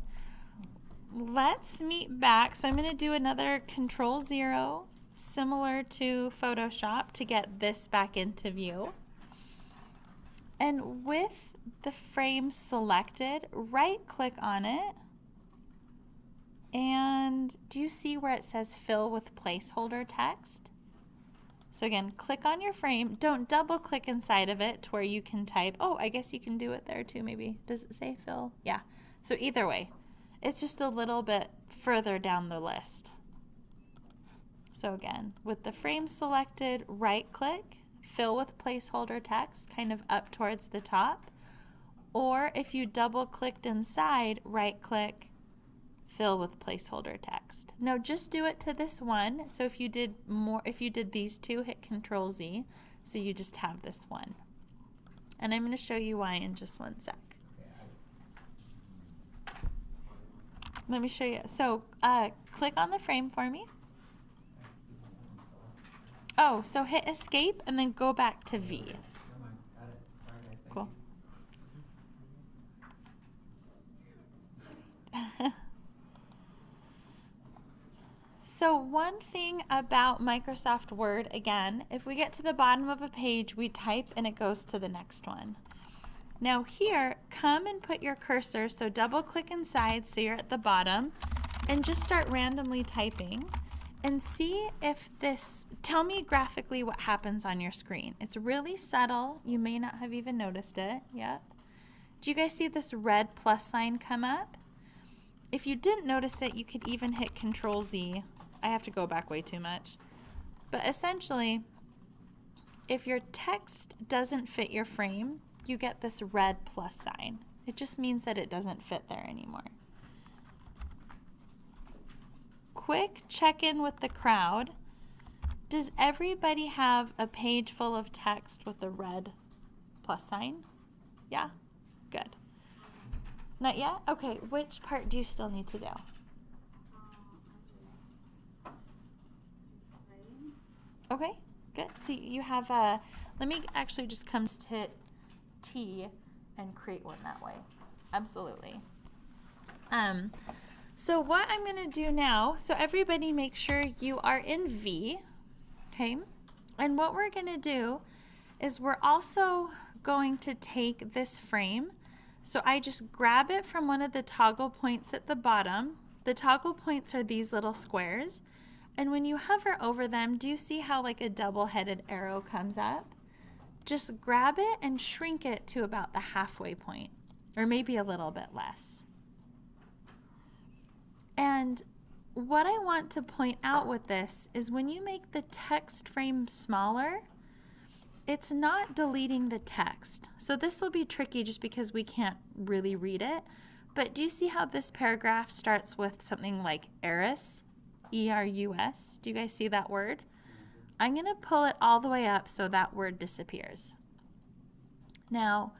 A: Let's meet back. So I'm going to do another Control-0, similar to Photoshop, to get this back into view. And with the frame selected, right-click on it. And do you see where it says fill with placeholder text? So again, click on your frame. Don't double click inside of it to where you can type. Oh, I guess you can do it there too maybe. Does it say fill? Yeah. So either way, it's just a little bit further down the list. So again, with the frame selected, right click, fill with placeholder text kind of up towards the top. Or if you double clicked inside, right click, fill with placeholder text. No, just do it to this one. So if you did these 2, hit Control-Z, so you just have this one. And I'm going to show you why in just one sec.
C: Okay,
A: Let me show you. So click on the frame for me. Oh, so hit escape and then go back to V.
C: Never mind. Got it. Sorry, guys. Thank
A: Cool.
C: you.
A: So one thing about Microsoft Word, again, if we get to the bottom of a page, we type and it goes to the next one. Now here, come and put your cursor, so double click inside so you're at the bottom, and just start randomly typing and see if this, tell me graphically what happens on your screen. It's really subtle. You may not have even noticed it yet. Do you guys see this red plus sign come up? If you didn't notice it, you could even hit Control Z. I have to go back way too much. But essentially, if your text doesn't fit your frame, you get this red plus sign. It just means that it doesn't fit there anymore. Quick check-in with the crowd. Does everybody have a page full of text with the red plus sign? Yeah? Good. Not yet? Okay, which part do you still need to do? Okay, good. So you have a, let me actually just come to hit T and create one that way. Absolutely. So what I'm going to do now, so everybody make sure you are in V, okay? And what we're going to do is we're also going to take this frame. So I just grab it from one of the toggle points at the bottom. The toggle points are these little squares. And when you hover over them, do you see how like a double-headed arrow comes up? Just grab it and shrink it to about the halfway point, or maybe a little bit less. And what I want to point out with this is when you make the text frame smaller, it's not deleting the text. So this will be tricky just because we can't really read it. But do you see how this paragraph starts with something like Eris? E-R-U-S. Do you guys see that word? I'm going to pull it all the way up so that word disappears. Now,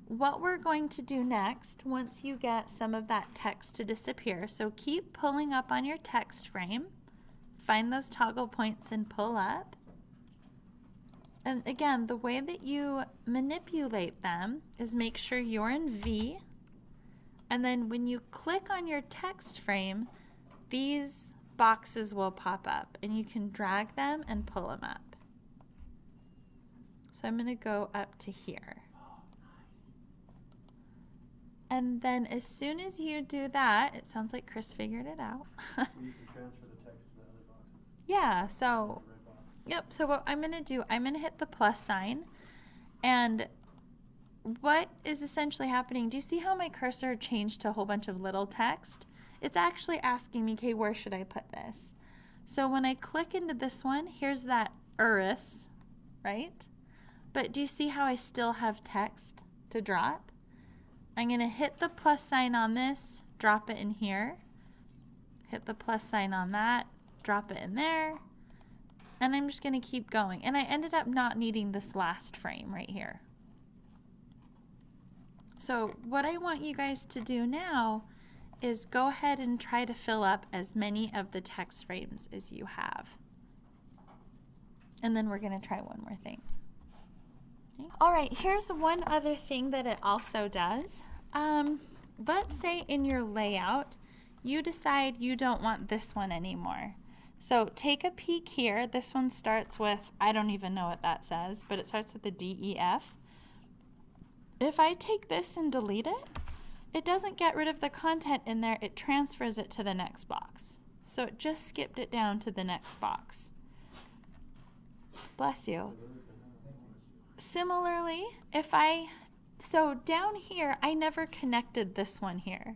A: what we're going to do next, once you get some of that text to disappear, so keep pulling up on your text frame, find those toggle points and pull up. And again, the way that you manipulate them is make sure you're in V, and then when you click on your text frame, these boxes will pop up and you can drag them and pull them up. So I'm going to go up to here. And then as soon as you do that, it sounds like Chris figured it out.
B: You can transfer the text to the other boxes.
A: Yeah, so,
B: Red box.
A: yep, so what I'm going to do, I'm going to hit the plus sign. And what is essentially happening, do you see how my cursor changed to a whole bunch of little text? It's actually asking me, okay, where should I put this? So when I click into this one, here's that Eris, right? But do you see how I still have text to drop? I'm going to hit the plus sign on this, drop it in here. Hit the plus sign on that, drop it in there. And I'm just going to keep going. And I ended up not needing this last frame right here. So what I want you guys to do now is go ahead and try to fill up as many of the text frames as you have. And then we're going to try one more thing. Okay. All right, here's one other thing that it also does. Let's say in your layout, you decide you don't want this one anymore. So take a peek here. This one starts with, I don't even know what that says, but it starts with the DEF. If I take this and delete it, it doesn't get rid of the content in there, it transfers it to the next box. So it just skipped it down to the next box. Bless you. Similarly, so down here, I never connected this one here.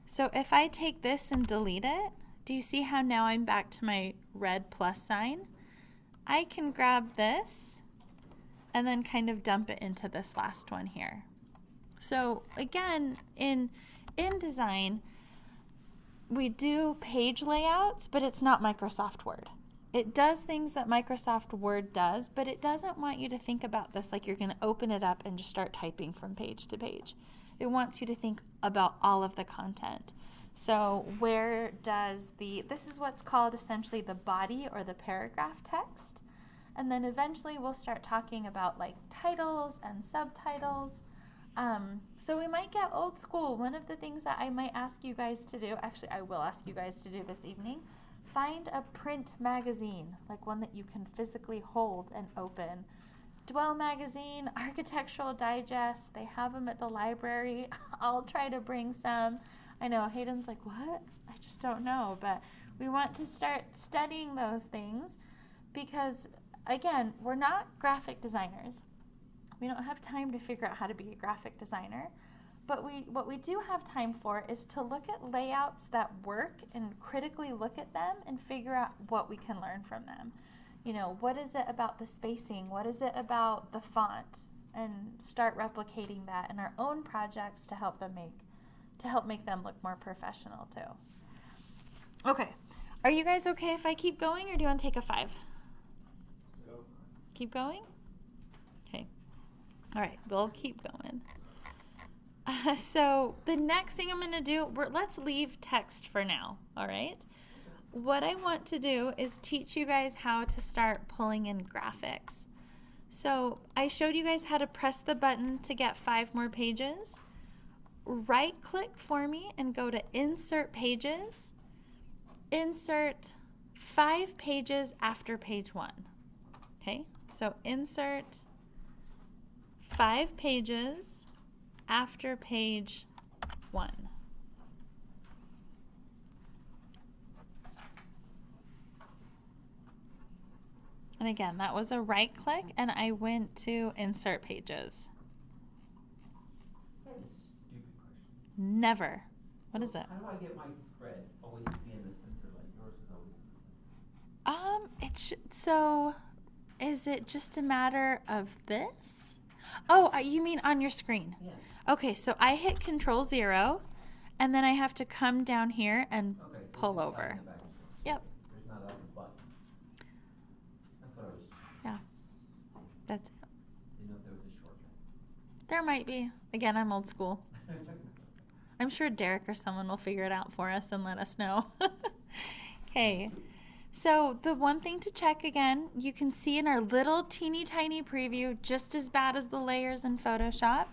A: So if I take this and delete it, do you see how now I'm back to my red plus sign? I can grab this and then kind of dump it into this last one here. So again, in InDesign, we do page layouts, but it's not Microsoft Word. It does things that Microsoft Word does, but it doesn't want you to think about this like you're going to open it up and just start typing from page to page. It wants you to think about all of the content. So where does this is what's called essentially the body or the paragraph text. And then eventually we'll start talking about like titles and subtitles. So we might get old school. One of the things that I might ask you guys to do, actually I will ask you guys to do this evening, find a print magazine, like one that you can physically hold and open. Dwell Magazine, Architectural Digest, they have them at the library. I'll try to bring some. I know Hayden's like, what? I just don't know. But we want to start studying those things because, again, we're not graphic designers. We don't have time to figure out how to be a graphic designer. But what we do have time for is to look at layouts that work and critically look at them and figure out what we can learn from them. You know, what is it about the spacing? What is it about the font? And start replicating that in our own projects to help make them look more professional too. Okay, are you guys okay if I keep going, or do you want to take a 5?
B: So,
A: Keep going? Okay. All right, we'll keep going. So the next thing I'm going to do, let's leave text for now, all right? What I want to do is teach you guys how to start pulling in graphics. So I showed you guys how to press the button to get 5 more pages. Right-click for me and go to Insert Pages. Insert 5 pages after page 1. Okay, so insert 5 pages after page 1. And again, that was a right click and I went to Insert Pages.
C: I have a stupid question.
A: Never. What is it?
C: How do I get my spread always to be in the center like yours is always in the center?
A: So is it just a matter of this? Oh, you mean on your screen?
C: Yeah.
A: Okay, so I hit Control-0 and then I have to come down here and
C: Okay, so
A: pull
C: it's just
A: over.
C: sliding it back and forth.
A: Yep.
C: There's not like a button. That's what I was.
A: Yeah, that's it.
C: Didn't know if there was a shortcut.
A: There might be. Again, I'm old school. I'm sure Derek or someone will figure it out for us and let us know. Okay, so the one thing to check again, you can see in our little teeny tiny preview, just as bad as the layers in Photoshop,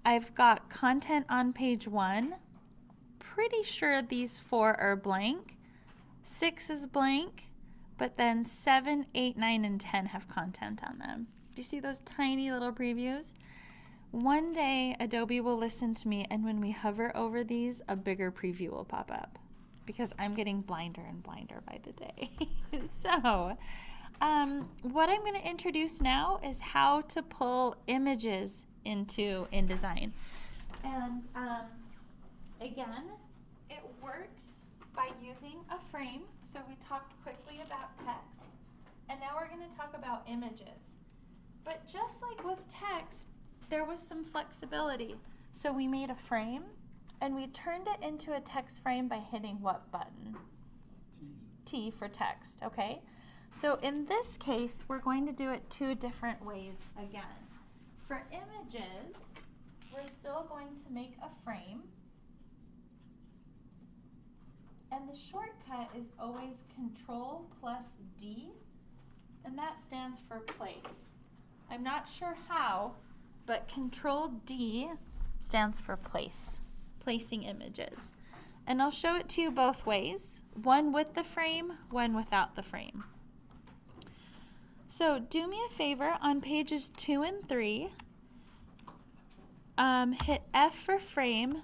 A: I've got content on page 1. Pretty sure these 4 are blank. 6 is blank, but then 7, 8, 9, and 10 have content on them. Do you see those tiny little previews? One day, Adobe will listen to me, and when we hover over these, a bigger preview will pop up because I'm getting blinder and blinder by the day. So, what I'm going to introduce now is how to pull images into InDesign. And again, it works by using a frame. So we talked quickly about text, and now we're going to talk about images. But just like with text, there was some flexibility. So we made a frame, and we turned it into a text frame by hitting what button? T for text, okay? So in this case, we're going to do it 2 different ways again. For images, we're still going to make a frame. And the shortcut is always Control+D, and that stands for place. I'm not sure how, but Control-D stands for place, placing images. And I'll show it to you both ways, one with the frame, one without the frame. So do me a favor, on pages 2 and 3, hit F for frame,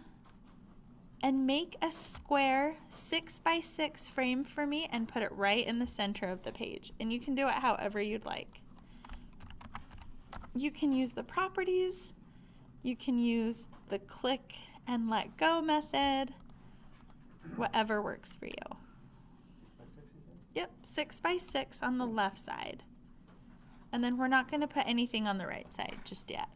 A: and make a square 6x6 frame for me and put it right in the center of the page. And you can do it however you'd like. You can use the properties, you can use the click and let go method, whatever works for you.
B: 6x6 you said?
A: Yep, 6x6 on the left side. And then we're not going to put anything on the right side just yet.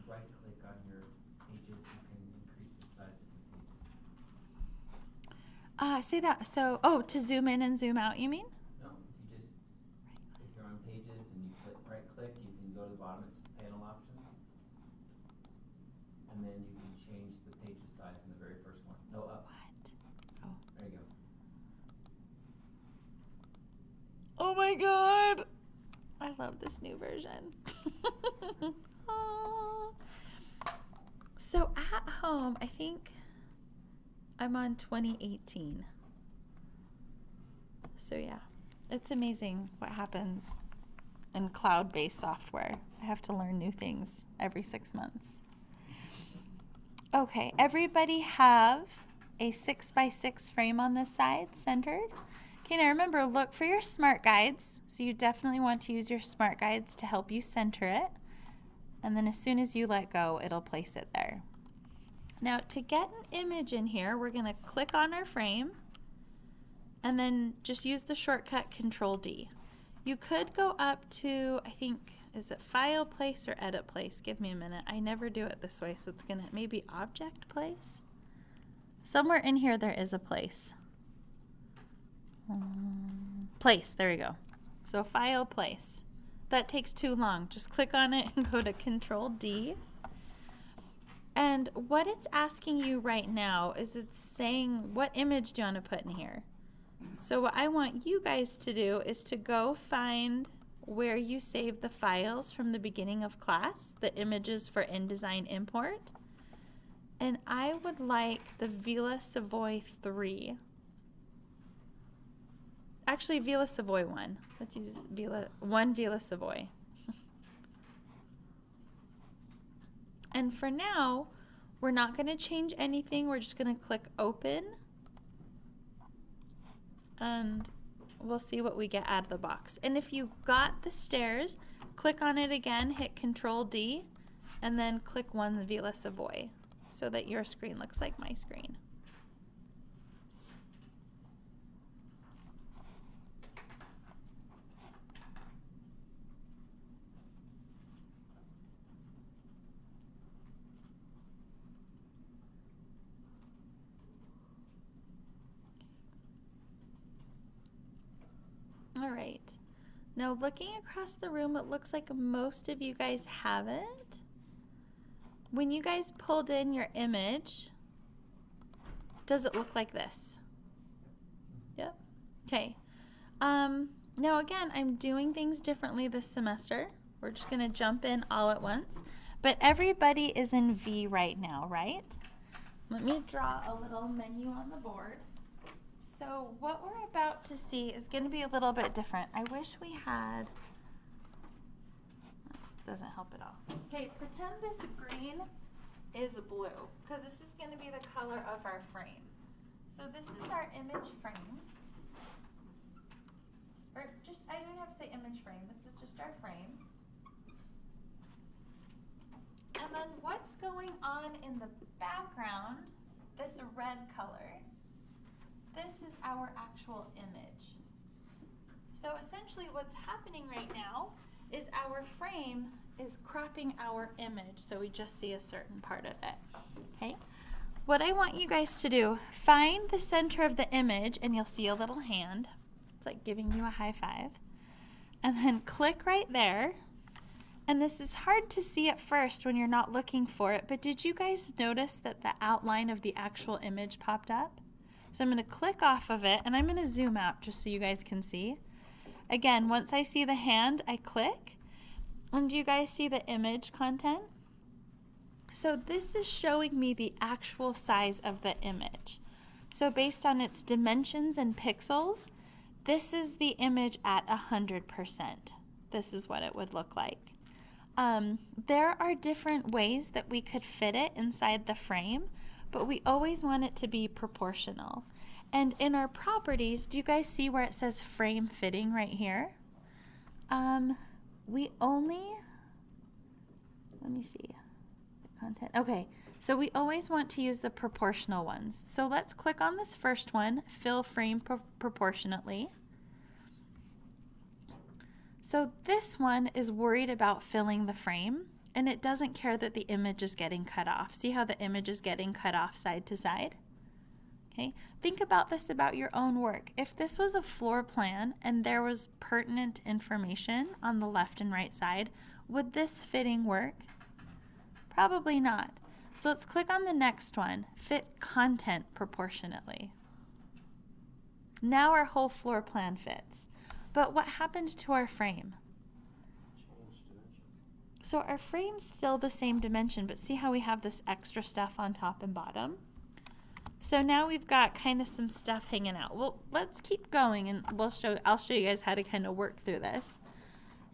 C: Right click on your pages, you can increase the size of your pages.
A: Say that. So, to zoom in and zoom out, you mean?
C: No, if you're on pages and you click right click, you can go to the bottom, it says panel options.
A: god. I love this new version. Aw. So at home, I think I'm on 2018. So yeah, it's amazing what happens in cloud-based software. I have to learn new things every 6 months. Okay, everybody have a 6x6 frame on this side, centered. Okay, now remember, look for your smart guides. So you definitely want to use your smart guides to help you center it. And then as soon as you let go, it'll place it there. Now to get an image in here, we're gonna click on our frame and then just use the shortcut Control-D. You could go up to, I think, is it File Place or Edit Place? Give me a minute. I never do it this way, so it's gonna, maybe Object Place? Somewhere in here there is a place. Place, there we go. So File Place. That takes too long. Just click on it and go to Control-D. And what it's asking you right now is it's saying, what image do you want to put in here? So what I want you guys to do is to go find where you save the files from the beginning of class, the images for InDesign import. And I would like the Villa Savoy 3. Actually, Villa Savoy 1. Let's use Villa Savoy. And for now, we're not going to change anything. We're just going to click Open. And we'll see what we get out of the box. And if you got the stairs, click on it again, hit Control-D, and then click one Villa Savoy so that your screen looks like my screen. All right, now looking across the room, it looks like most of you guys have it. When you guys pulled in your image, does it look like this? Yep. Okay. Now again, I'm doing things differently this semester. We're just gonna jump in all at once, but everybody is in V right now, right? Let me draw a little menu on the board. So what we're about to see is going to be a little bit different. I wish we had, this doesn't help at all. Okay, pretend this green is blue, because this is going to be the color of our frame. So this is our image frame. Or just, I don't have to say image frame, this is just our frame. And then what's going on in the background, this red color, this is our actual image. So essentially what's happening right now is our frame is cropping our image so we just see a certain part of it. Okay? What I want you guys to do, find the center of the image and you'll see a little hand. It's like giving you a high five. And then click right there. And this is hard to see at first when you're not looking for it, but did you guys notice that the outline of the actual image popped up? So I'm going to click off of it and I'm going to zoom out just so you guys can see. Again, once I see the hand, I click. And do you guys see the image content? So this is showing me the actual size of the image. So based on its dimensions and pixels, this is the image at 100%. This is what it would look like. There are different ways that we could fit it inside the frame, but we always want it to be proportional. And in our properties, do you guys see where it says frame fitting right here? We only, let me see, the content. Okay, so we always want to use the proportional ones. So let's click on this first one, fill frame proportionately. So this one is worried about filling the frame, and it doesn't care that the image is getting cut off. See how the image is getting cut off side to side? Okay, think about this about your own work. If this was a floor plan and there was pertinent information on the left and right side, would this fitting work? Probably not. So let's click on the next one, fit content proportionately. Now our whole floor plan fits. But what happened to our frame?
B: Change dimension.
A: So our frame's still the same dimension, but see how we have this extra stuff on top and bottom? So now we've got kind of some stuff hanging out. Well, let's keep going and I'll show you guys how to kind of work through this.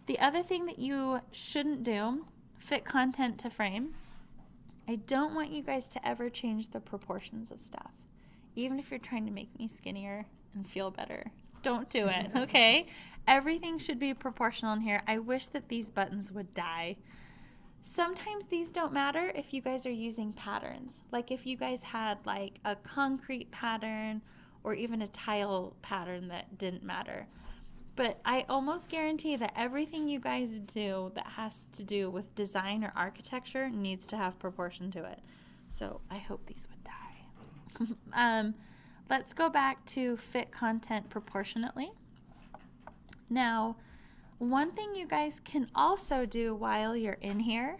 A: The other thing that you shouldn't do, fit content to frame. I don't want you guys to ever change the proportions of stuff. Even if you're trying to make me skinnier and feel better. Don't do it, okay? Everything should be proportional in here. I wish that these buttons would die. Sometimes these don't matter if you guys are using patterns. Like if you guys had like a concrete pattern or even a tile pattern that didn't matter. But I almost guarantee that everything you guys do that has to do with design or architecture needs to have proportion to it. So I hope these would die. Let's go back to fit content proportionately. Now, one thing you guys can also do while you're in here,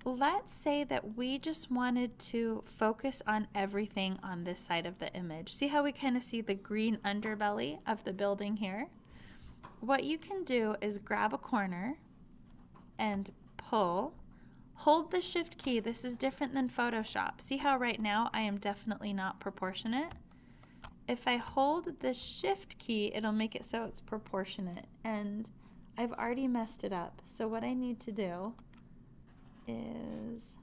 A: let's say that we just wanted to focus on everything on this side of the image. See how we kind of see the green underbelly of the building here? What you can do is grab a corner and pull. Hold the shift key. This is different than Photoshop. See how right now I am definitely not proportionate? If I hold the shift key, it'll make it so it's proportionate. And I've already messed it up. So what I need to do is,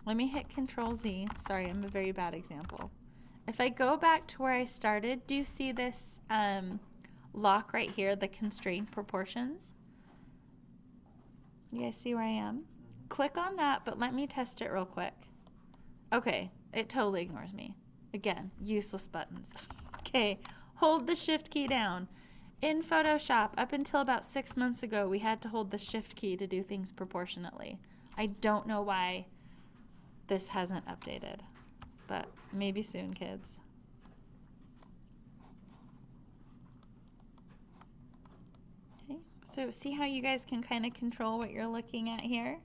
A: let me hit Control Z. Sorry, I'm a very bad example. If I go back to where I started, do you see this lock right here, the constrained proportions? You guys see where I am? Click on that, but let me test it real quick. Okay, it totally ignores me. Again, useless buttons. Okay, hold the shift key down. In Photoshop, up until about 6 months ago, we had to hold the shift key to do things proportionately. I don't know why this hasn't updated, but maybe soon, kids. Okay, so see how you guys can kind of control what you're looking at here?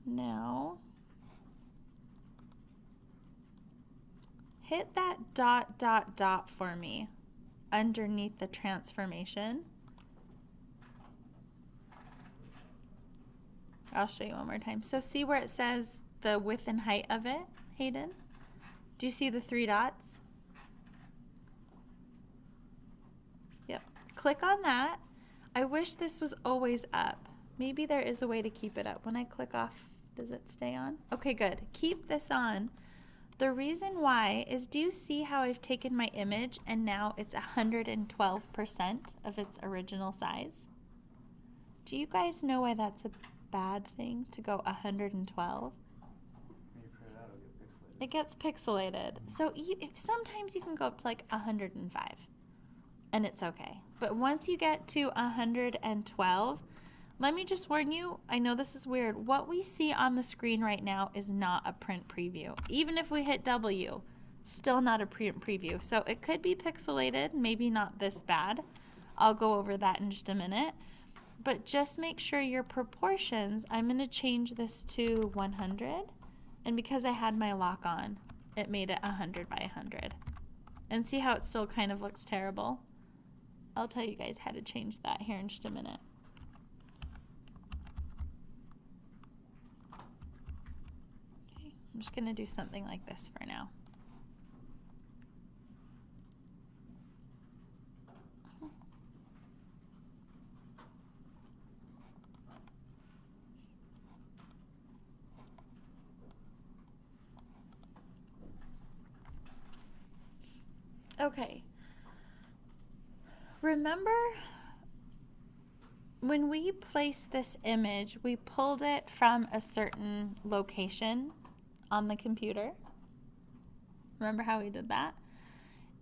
A: Now, hit that dot, dot, dot for me underneath the transformation. I'll show you one more time. So see where it says the width and height of it, Hayden? Do you see the 3 dots? Yep. Click on that. I wish this was always up. Maybe there is a way to keep it up. When I click off, does it stay on? Okay, good. Keep this on. The reason why is, do you see how I've taken my image and now it's 112% of its original size? Do you guys know why that's a bad thing to go 112?
B: When you print it out, it'll get pixelated.
A: It gets pixelated. So sometimes you can go up to like 105 and it's okay. But once you get to 112, let me just warn you, I know this is weird. What we see on the screen right now is not a print preview. Even if we hit W, still not a print preview. So it could be pixelated, maybe not this bad. I'll go over that in just a minute. But just make sure your proportions, I'm going to change this to 100. And because I had my lock on, it made it 100 by 100. And see how it still kind of looks terrible? I'll tell you guys how to change that here in just a minute. Okay, I'm just going to do something like this for now. Okay, remember when we placed this image, we pulled it from a certain location on the computer? Remember how we did that?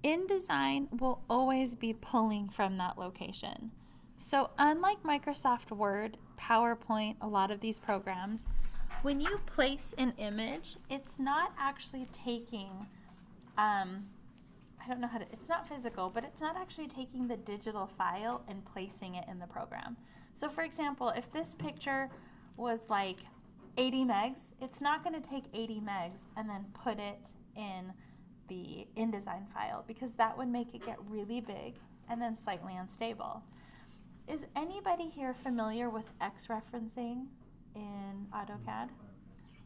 A: InDesign will always be pulling from that location. So unlike Microsoft Word, PowerPoint, a lot of these programs, when you place an image, it's not actually taking I don't know how to, it's not physical, but it's not actually taking the digital file and placing it in the program. So for example, if this picture was like 80 megs, it's not going to take 80 megs and then put it in the InDesign file, because that would make it get really big and then slightly unstable. Is anybody here familiar with X-referencing in AutoCAD?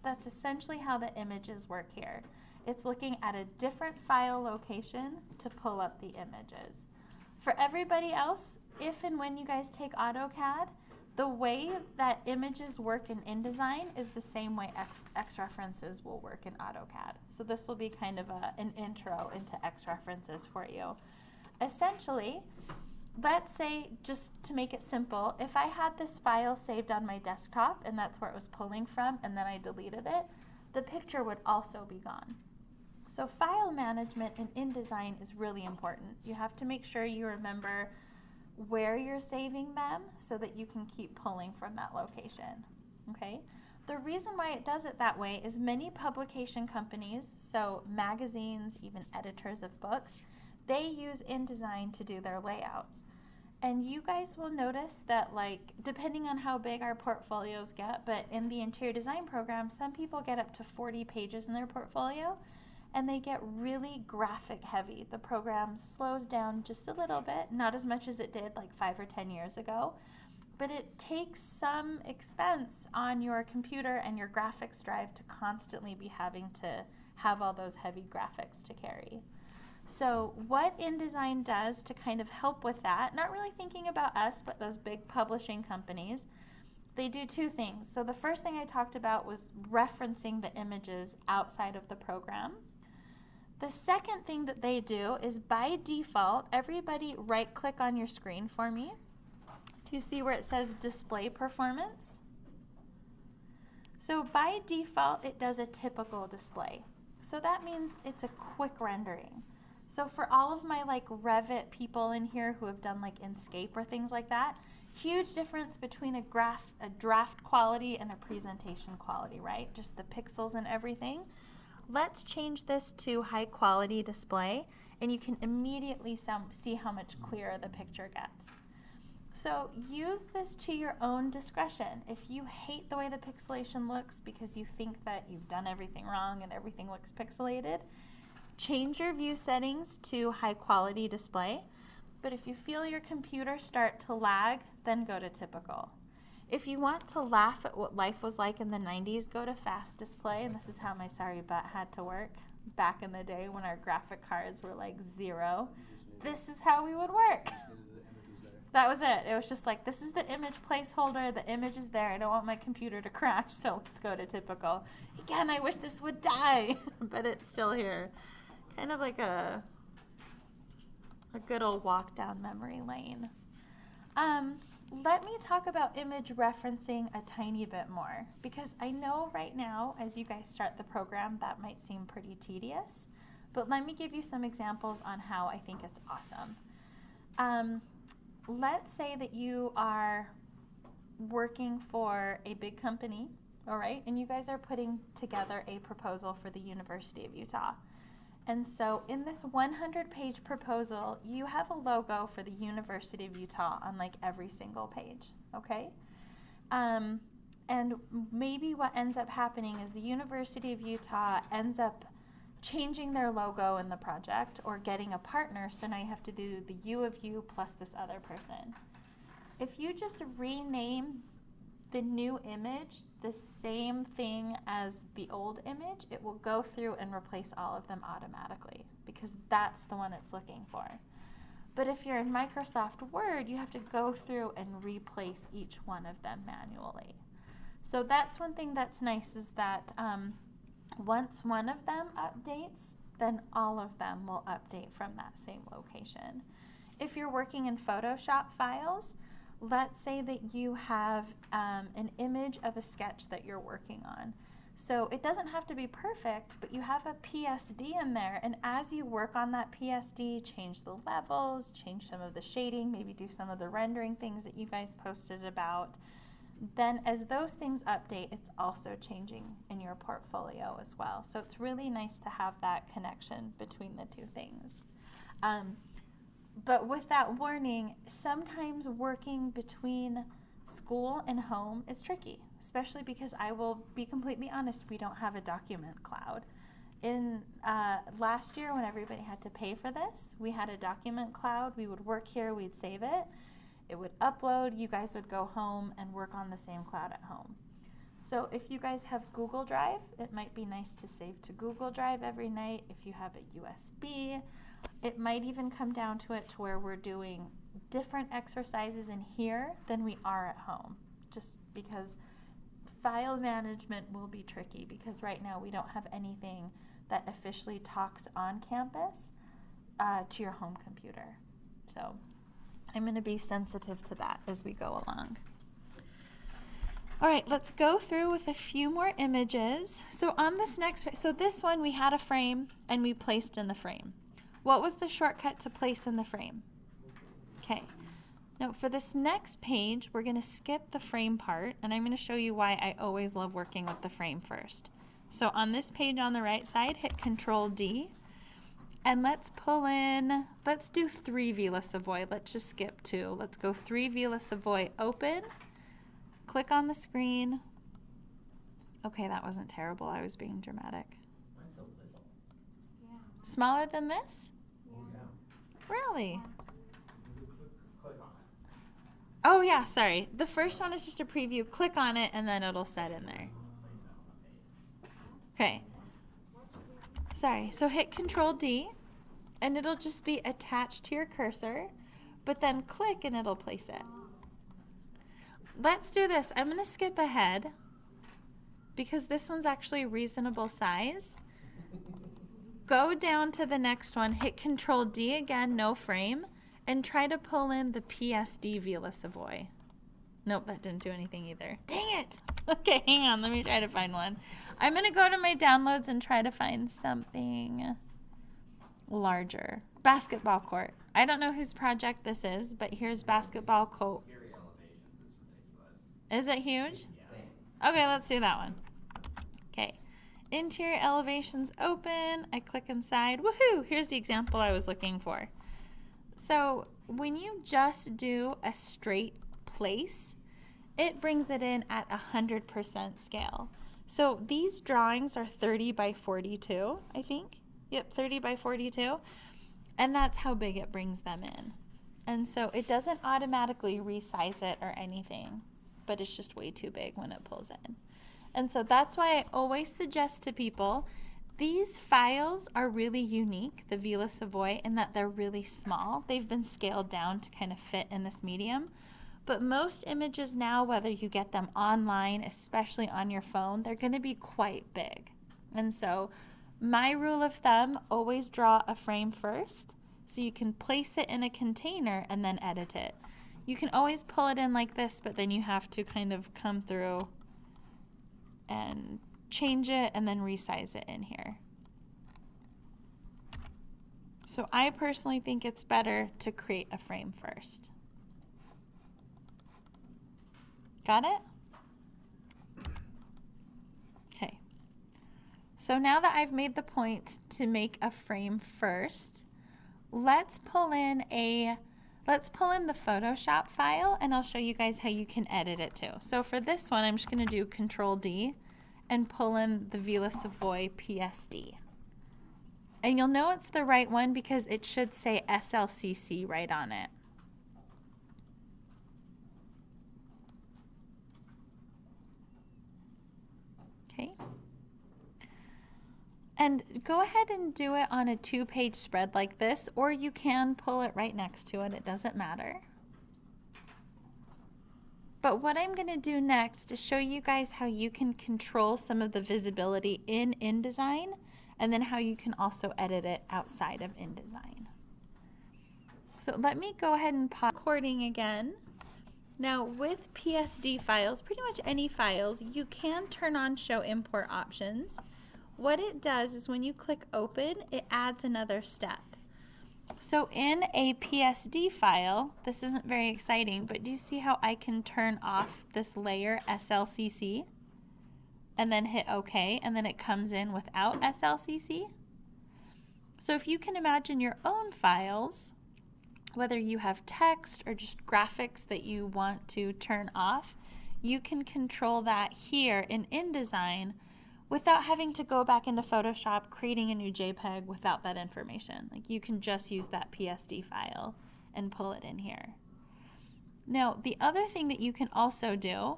A: That's essentially how the images work here. It's looking at a different file location to pull up the images. For everybody else, if and when you guys take AutoCAD, the way that images work in InDesign is the same way X-references will work in AutoCAD. So this will be kind of an intro into X-references for you. Essentially, let's say, just to make it simple, if I had this file saved on my desktop and that's where it was pulling from and then I deleted it, the picture would also be gone. So file management in InDesign is really important. You have to make sure you remember where you're saving them so that you can keep pulling from that location, okay? The reason why it does it that way is many publication companies, so magazines, even editors of books, they use InDesign to do their layouts. And you guys will notice that, like, depending on how big our portfolios get, but in the interior design program, some people get up to 40 pages in their portfolio, and they get really graphic heavy. The program slows down just a little bit, not as much as it did like 5 or 10 years ago, but it takes some expense on your computer and your graphics drive to constantly be having to have all those heavy graphics to carry. So what InDesign does to kind of help with that, not really thinking about us, but those big publishing companies, they do two things. So the first thing I talked about was referencing the images outside of the program. The second thing that they do is, by default, everybody right-click on your screen for me. Do you see where it says Display Performance? So by default, it does a typical display. So that means it's a quick rendering. So for all of my like Revit people in here who have done like Inkscape or things like that, huge difference between a draft quality and a presentation quality, right? Just the pixels and everything. Let's change this to high quality display, and you can immediately see how much clearer the picture gets. So use this to your own discretion. If you hate the way the pixelation looks because you think that you've done everything wrong and everything looks pixelated, change your view settings to high quality display. But if you feel your computer start to lag, then go to typical. If you want to laugh at what life was like in the 90s, go to fast display, and this is how my sorry butt had to work back in the day when our graphic cards were like 0. This is how we would work. That was it. It was just like, this is the image placeholder, the image is there, I don't want my computer to crash, so let's go to typical. Again, I wish this would die, but it's still here. Kind of like a good old walk down memory lane. Let me talk about image referencing a tiny bit more, because I know right now, as you guys start the program, that might seem pretty tedious, but let me give you some examples on how I think it's awesome. Let's say that you are working for a big company, all right, and you guys are putting together a proposal for the University of Utah. And so in this 100-page proposal, you have a logo for the University of Utah on like every single page, okay? And maybe what ends up happening is the University of Utah ends up changing their logo in the project or getting a partner, so now you have to do the U of U plus this other person. If you just rename the new image the same thing as the old image, it will go through and replace all of them automatically, because that's the one it's looking for. But if you're in Microsoft Word, you have to go through and replace each one of them manually. So that's one thing that's nice, is that once one of them updates, then all of them will update from that same location. If you're working in Photoshop files, let's say that you have an image of a sketch that you're working on. So it doesn't have to be perfect, but you have a PSD in there, and as you work on that PSD, change the levels, change some of the shading, maybe do some of the rendering things that you guys posted about. Then as those things update, it's also changing in your portfolio as well. So it's really nice to have that connection between the two things. But with that warning, sometimes working between school and home is tricky, especially because I will be completely honest, we don't have a document cloud. in last year when everybody had to pay for this, we had a document cloud. We would work here, we'd save it. It would upload, you guys would go home and work on the same cloud at home. So if you guys have Google Drive, it might be nice to save to Google Drive every night. If you have a USB, it might even come down to it to where we're doing different exercises in here than we are at home, just because file management will be tricky, because right now we don't have anything that officially talks on campus to your home computer. So I'm going to be sensitive to that as we go along. All right, let's go through with a few more images. So on this next, so this one we had a frame and we placed in the frame. What was the shortcut to place in the frame? Okay. Now for this next page, we're going to skip the frame part, and I'm going to show you why I always love working with the frame first. So on this page on the right side, hit Control D, and let's pull in, let's do 3 Vila Savoy. Let's just skip 2. Let's go 3 Vila Savoy open. Click on the screen. Okay, that wasn't terrible. I was being dramatic.
C: Mine's so little.
E: Yeah.
A: Smaller than this?
C: Yeah.
A: Really?
C: Click on it.
A: Oh yeah, sorry. The first one is just a preview. Click on it and then it'll set in there.
C: Place it on the page.
A: Okay. Sorry. So hit Control D and it'll just be attached to your cursor, but then click and it'll place it. Let's do this. I'm going to skip ahead because this one's actually a reasonable size. Go down to the next one, hit Control D again, no frame, and try to pull in the PSD Vila Savoy. Nope, that didn't do anything either. Dang it! Okay, hang on, let me try to find one. I'm going to go to my downloads and try to find something larger. Basketball court. I don't know whose project this is, but here's basketball court.
C: Interior elevations is ridiculous.
A: Is it huge?
C: Yeah.
A: Okay, let's do that one. Okay. Interior elevations open. I click inside. Woohoo! Here's the example I was looking for. So when you just do a straight place, it brings it in at 100% scale. So these drawings are 30 by 42, I think. Yep, 30 by 42. And that's how big it brings them in. And so it doesn't automatically resize it or anything, but it's just way too big when it pulls in. And so that's why I always suggest to people, these files are really unique, the Vila Savoy, in that they're really small. They've been scaled down to kind of fit in this medium. But most images now, whether you get them online, especially on your phone, they're going to be quite big. And so my rule of thumb, always draw a frame first so you can place it in a container and then edit it. You can always pull it in like this, but then you have to kind of come through and change it and then resize it in here. So I personally think it's better to create a frame first. Got it? Okay. So now that I've made the point to make a frame first, let's pull in the Photoshop file and I'll show you guys how you can edit it too. So for this one, I'm just going to do Control D and pull in the Vila Savoy PSD. And you'll know it's the right one because it should say SLCC right on it. Okay. And go ahead and do it on a 2-page spread like this, or you can pull it right next to it. It doesn't matter. But what I'm going to do next is show you guys how you can control some of the visibility in inDESIGN, and then how you can also edit it outside of inDESIGN. So let me go ahead and pause recording again. Now with PSD files, pretty much any files, you can turn on show import options. What it does is when you click open, it adds another step. So in a PSD file, this isn't very exciting, but do you see how I can turn off this layer SLCC and then hit OK, and then it comes in without SLCC? So if you can imagine your own files, whether you have text or just graphics that you want to turn off, you can control that here in inDESIGN without having to go back into Photoshop, creating a new JPEG without that information. Like you can just use that PSD file and pull it in here. Now, the other thing that you can also do,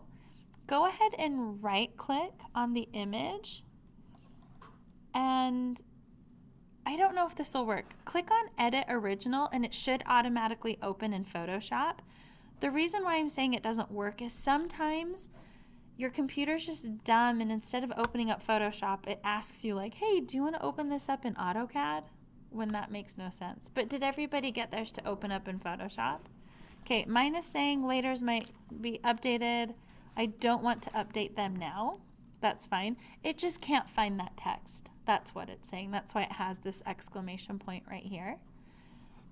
A: go ahead and right-click on the image, and I don't know if this will work. Click on Edit Original, and it should automatically open in Photoshop. The reason why I'm saying it doesn't work is sometimes your computer's just dumb, and instead of opening up Photoshop, it asks you like, hey, do you want to open this up in AutoCAD? When that makes no sense. But did everybody get theirs to open up in Photoshop? Okay, mine is saying laters might be updated. I don't want to update them now. That's fine. It just can't find that text. That's what it's saying. That's why it has this exclamation point right here.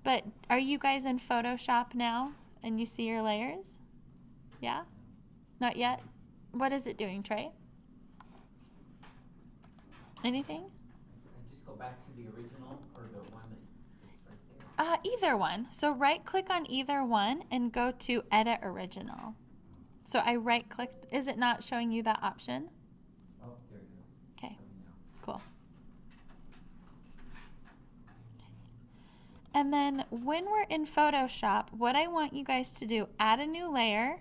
A: But are you guys in Photoshop now and you see your layers? Yeah? Not yet? What is it doing, Trey? Anything?
B: Just go back to the original or the one that's right there.
A: Either one. So right click on either one and go to Edit Original. So I right clicked. Is it not showing you that option?
B: Oh, there it goes.
A: Okay, cool. And then when we're in Photoshop, what I want you guys to do, add a new layer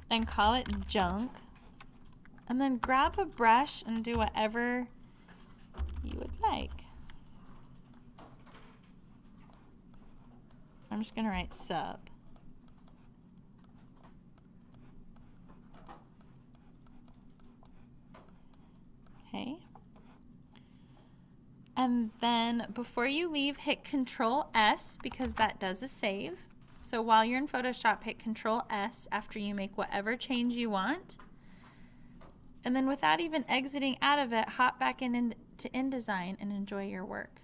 A: and call it junk. And then grab a brush and do whatever you would like. I'm just going to write sub. Okay. And then before you leave, hit Control S because that does a save. So while you're in Photoshop, hit Control S after you make whatever change you want. And then without even exiting out of it, hop back into InDesign and enjoy your work.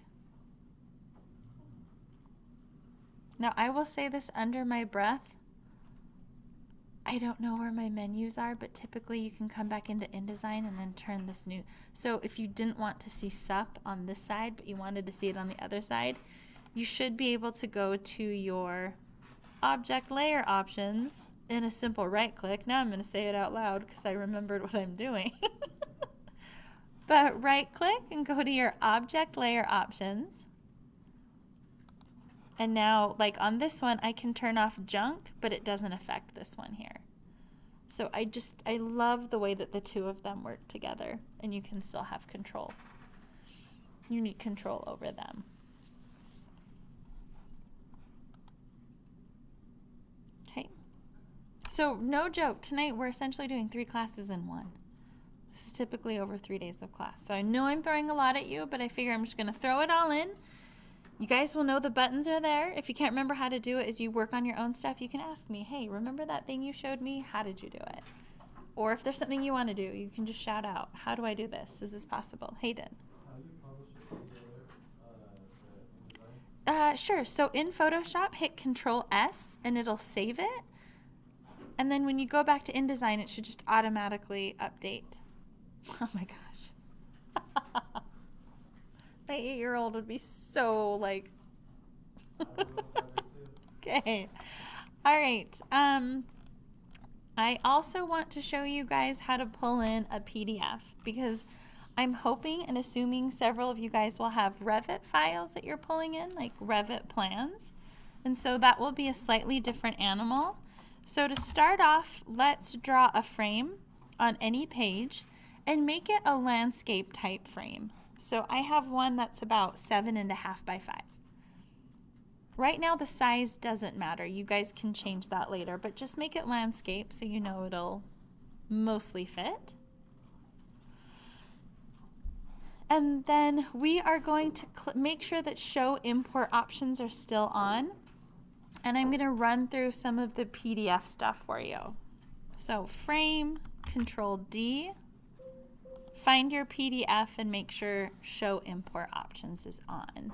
A: Now I will say this under my breath. I don't know where my menus are, but typically you can come back into InDesign and then turn this new. So if you didn't want to see SUP on this side, but you wanted to see it on the other side, you should be able to go to your object layer options in a simple right click. Now I'm going to say it out loud because I remembered what I'm doing. But right click and go to your object layer options. And now, like on this one, I can turn off junk, but it doesn't affect this one here. So I love the way that the two of them work together, and you can still have control. You need control over them. Okay. So no joke, tonight we're essentially doing 3 classes in one. This is typically over 3 days of class. So I know I'm throwing a lot at you, but I figure I'm just going to throw it all in. You guys will know the buttons are there. If you can't remember how to do it as you work on your own stuff, you can ask me, hey, remember that thing you showed me? How did you do it? Or if there's something you want to do, you can just shout out, how do I do this? Is this possible? Hayden.
D: How do you publish it together?
A: Sure. So in Photoshop, hit Control S and it'll save it. And then when you go back to InDesign, it should just automatically update. Oh my gosh. My 8-year-old would be so like, okay. All right. I also want to show you guys how to pull in a PDF because I'm hoping and assuming several of you guys will have Revit files that you're pulling in, like Revit plans. And so that will be a slightly different animal. So to start off, let's draw a frame on any page and make it a landscape type frame. So I have one that's about 7.5 by 5. Right now the size doesn't matter. You guys can change that later, but just make it landscape so you know it'll mostly fit. And then we are going to make sure that show import options are still on. And I'm going to run through some of the PDF stuff for you. So frame, Control D. Find your PDF and make sure Show Import Options is on.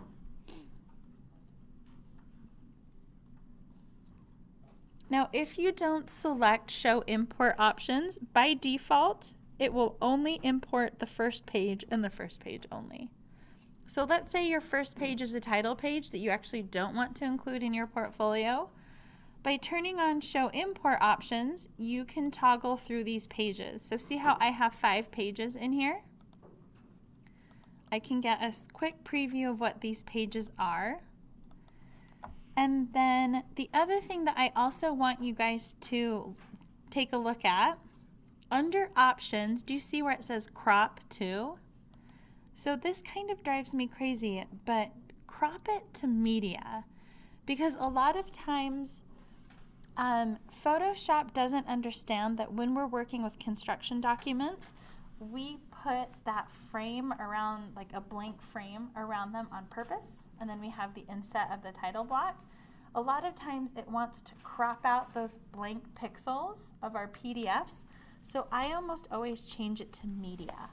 A: Now, if you don't select Show Import Options, by default, it will only import the first page and the first page only. So let's say your first page is a title page that you actually don't want to include in your portfolio, By turning on show import options, you can toggle through these pages. So see how I have 5 pages in here? I can get a quick preview of what these pages are. And then the other thing that I also want you guys to take a look at, under options, do you see where it says crop to? So this kind of drives me crazy, but crop it to media. Because a lot of times, Photoshop doesn't understand that when we're working with construction documents, we put that frame around, like a blank frame around them on purpose, and then we have the inset of the title block. A lot of times it wants to crop out those blank pixels of our PDFs, so I almost always change it to media,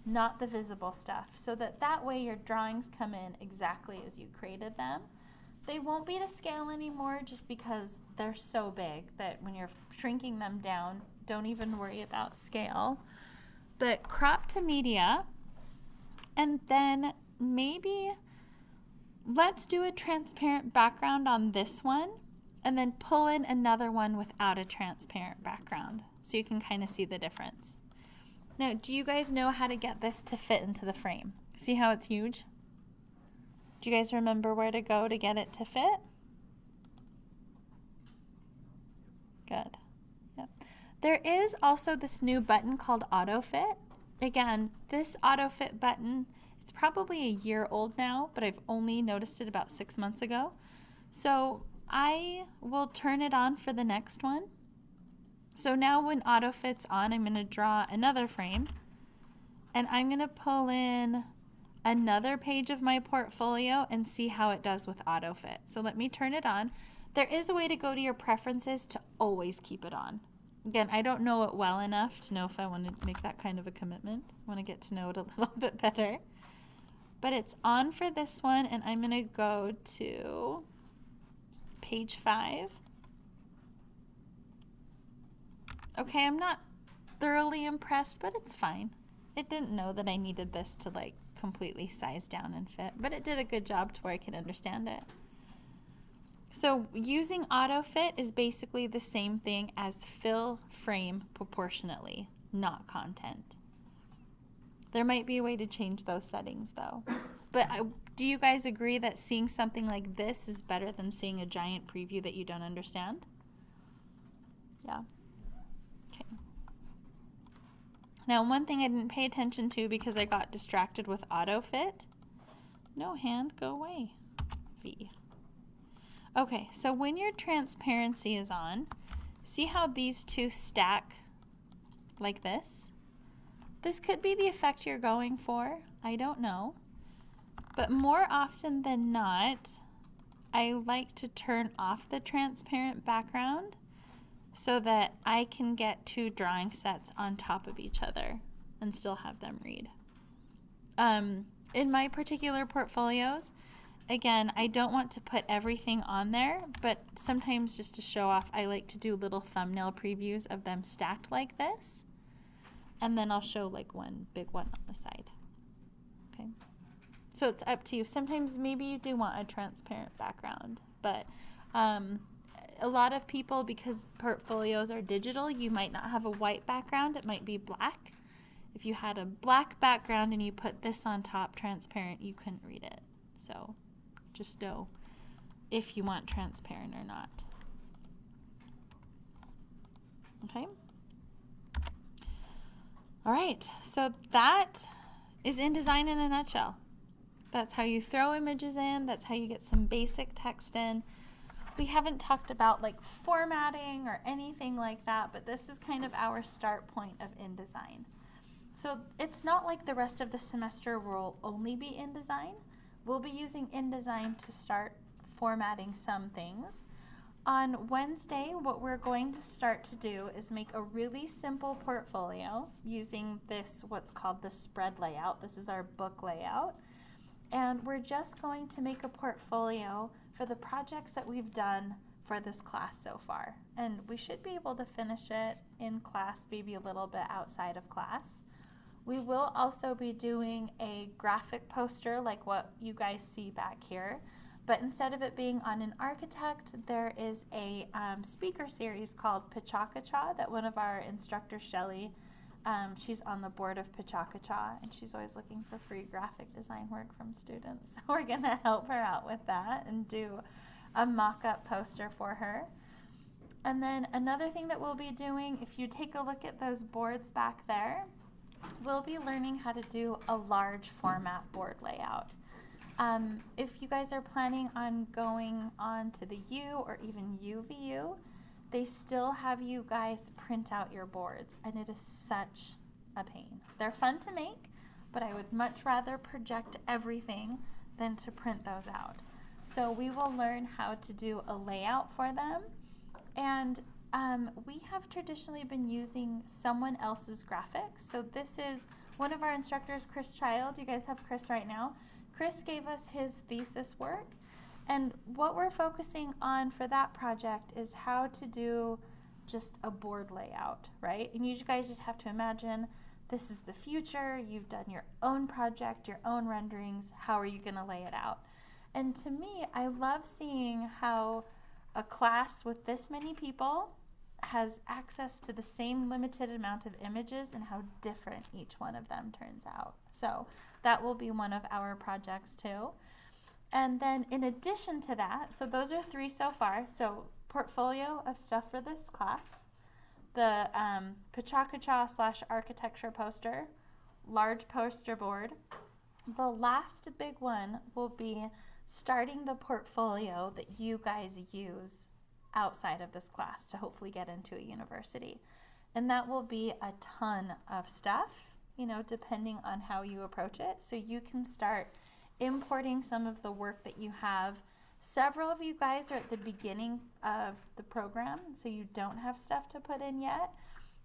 A: not the visible stuff, so that way your drawings come in exactly as you created them. They won't be to scale anymore just because they're so big that when you're shrinking them down, don't even worry about scale. But crop to media, and then maybe let's do a transparent background on this one, and then pull in another one without a transparent background so you can kind of see the difference. Now, do you guys know how to get this to fit into the frame? See how it's huge? Do you guys remember where to go to get it to fit? Good. Yep. There is also this new button called Auto Fit. Again, this Auto Fit button, it's probably a year old now, but I've only noticed it about 6 months ago. So I will turn it on for the next one. So now when Auto Fit's on, I'm going to draw another frame, and I'm going to pull in another page of my portfolio and see how it does with Auto Fit. So let me turn it on. There is a way to go to your preferences to always keep it on. Again, I don't know it well enough to know if I want to make that kind of a commitment. I want to get to know it a little bit better. But it's on for this one, and I'm going to go to page 5. Okay, I'm not thoroughly impressed, but it's fine. It didn't know that I needed this to like completely size down and fit, but it did a good job to where I could understand it. So using auto fit is basically the same thing as fill frame proportionately, not content. There might be a way to change those settings though. But do you guys agree that seeing something like this is better than seeing a giant preview that you don't understand? Yeah. Okay. Now, one thing I didn't pay attention to because I got distracted with auto fit. No, hand, go away. V. Okay, so when your transparency is on, see how these two stack like this? This could be the effect you're going for. I don't know. But more often than not, I like to turn off the transparent background so that I can get 2 drawing sets on top of each other and still have them read. In my particular portfolios, again, I don't want to put everything on there, but sometimes just to show off, I like to do little thumbnail previews of them stacked like this. And then I'll show like one big one on the side. Okay. So it's up to you. Sometimes maybe you do want a transparent background, but a lot of people, because portfolios are digital, you might not have a white background, it might be black. If you had a black background and you put this on top transparent, you couldn't read it. So just know if you want transparent or not. Okay. All right, so that is InDesign in a nutshell. That's how you throw images in, that's how you get some basic text in. We haven't talked about like formatting or anything like that, but this is kind of our start point of InDesign. So it's not like the rest of the semester will only be InDesign. We'll be using InDesign to start formatting some things. On Wednesday, what we're going to start to do is make a really simple portfolio using this, what's called the spread layout. This is our book layout. And we're just going to make a portfolio for the projects that we've done for this class so far. And we should be able to finish it in class, maybe a little bit outside of class. We will also be doing a graphic poster like what you guys see back here. But instead of it being on an architect, there is a speaker series called Pachakacha that one of our instructors, Shelly, she's on the board of Pachakacha, and she's always looking for free graphic design work from students. So we're going to help her out with that and do a mock-up poster for her. And then another thing that we'll be doing, if you take a look at those boards back there, we'll be learning how to do a large format board layout. If you guys are planning on going on to the U or even UVU, they still have you guys print out your boards, and it is such a pain. They're fun to make, but I would much rather project everything than to print those out. So we will learn how to do a layout for them, and we have traditionally been using someone else's graphics. So this is one of our instructors, Chris Child. You guys have Chris right now. Chris gave us his thesis work, and what we're focusing on for that project is how to do just a board layout, right? And you guys just have to imagine this is the future, you've done your own project, your own renderings, how are you gonna lay it out? And to me, I love seeing how a class with this many people has access to the same limited amount of images and how different each one of them turns out. So that will be one of our projects too. And then in addition to that, so those are 3 so far. So portfolio of stuff for this class, the Pachakacha / architecture poster, large poster board. The last big one will be starting the portfolio that you guys use outside of this class to hopefully get into a university. And that will be a ton of stuff, you know, depending on how you approach it. So you can start importing some of the work that you have. Several of you guys are at the beginning of the program, so you don't have stuff to put in yet.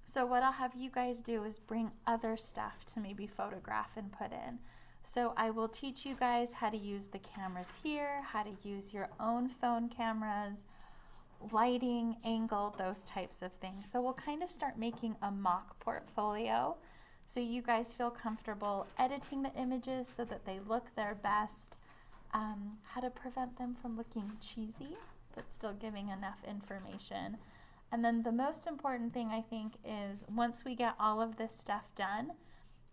A: So what I'll have you guys do is bring other stuff to maybe photograph and put in. So I will teach you guys how to use the cameras here, how to use your own phone cameras, lighting, angle, those types of things. So we'll kind of start making a mock portfolio so you guys feel comfortable editing the images so that they look their best, how to prevent them from looking cheesy but still giving enough information. And then the most important thing, I think, is once we get all of this stuff done,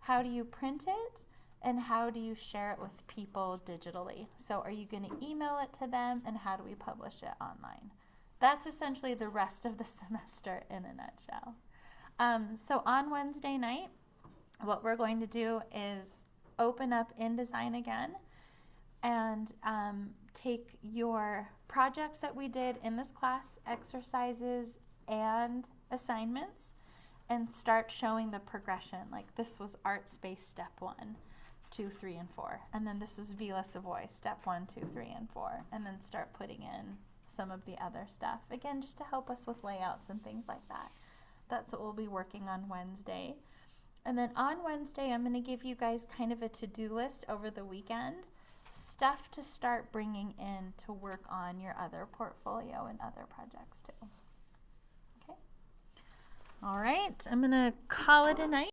A: how do you print it and how do you share it with people digitally? So are you going to email it to them, and how do we publish it online? That's essentially the rest of the semester in a nutshell. So on Wednesday night, what we're going to do is open up inDESIGN again and take your projects that we did in this class, exercises and assignments, and start showing the progression. Like this was Art Space step 1, 2, 3, and 4. And then this is Vila Savoy step 1, 2, 3, and 4. And then start putting in some of the other stuff. Again, just to help us with layouts and things like that. That's what we'll be working on Wednesday. And then on Wednesday, I'm going to give you guys kind of a to-do list over the weekend, stuff to start bringing in to work on your other portfolio and other projects too. Okay. All right, I'm going to call it a night.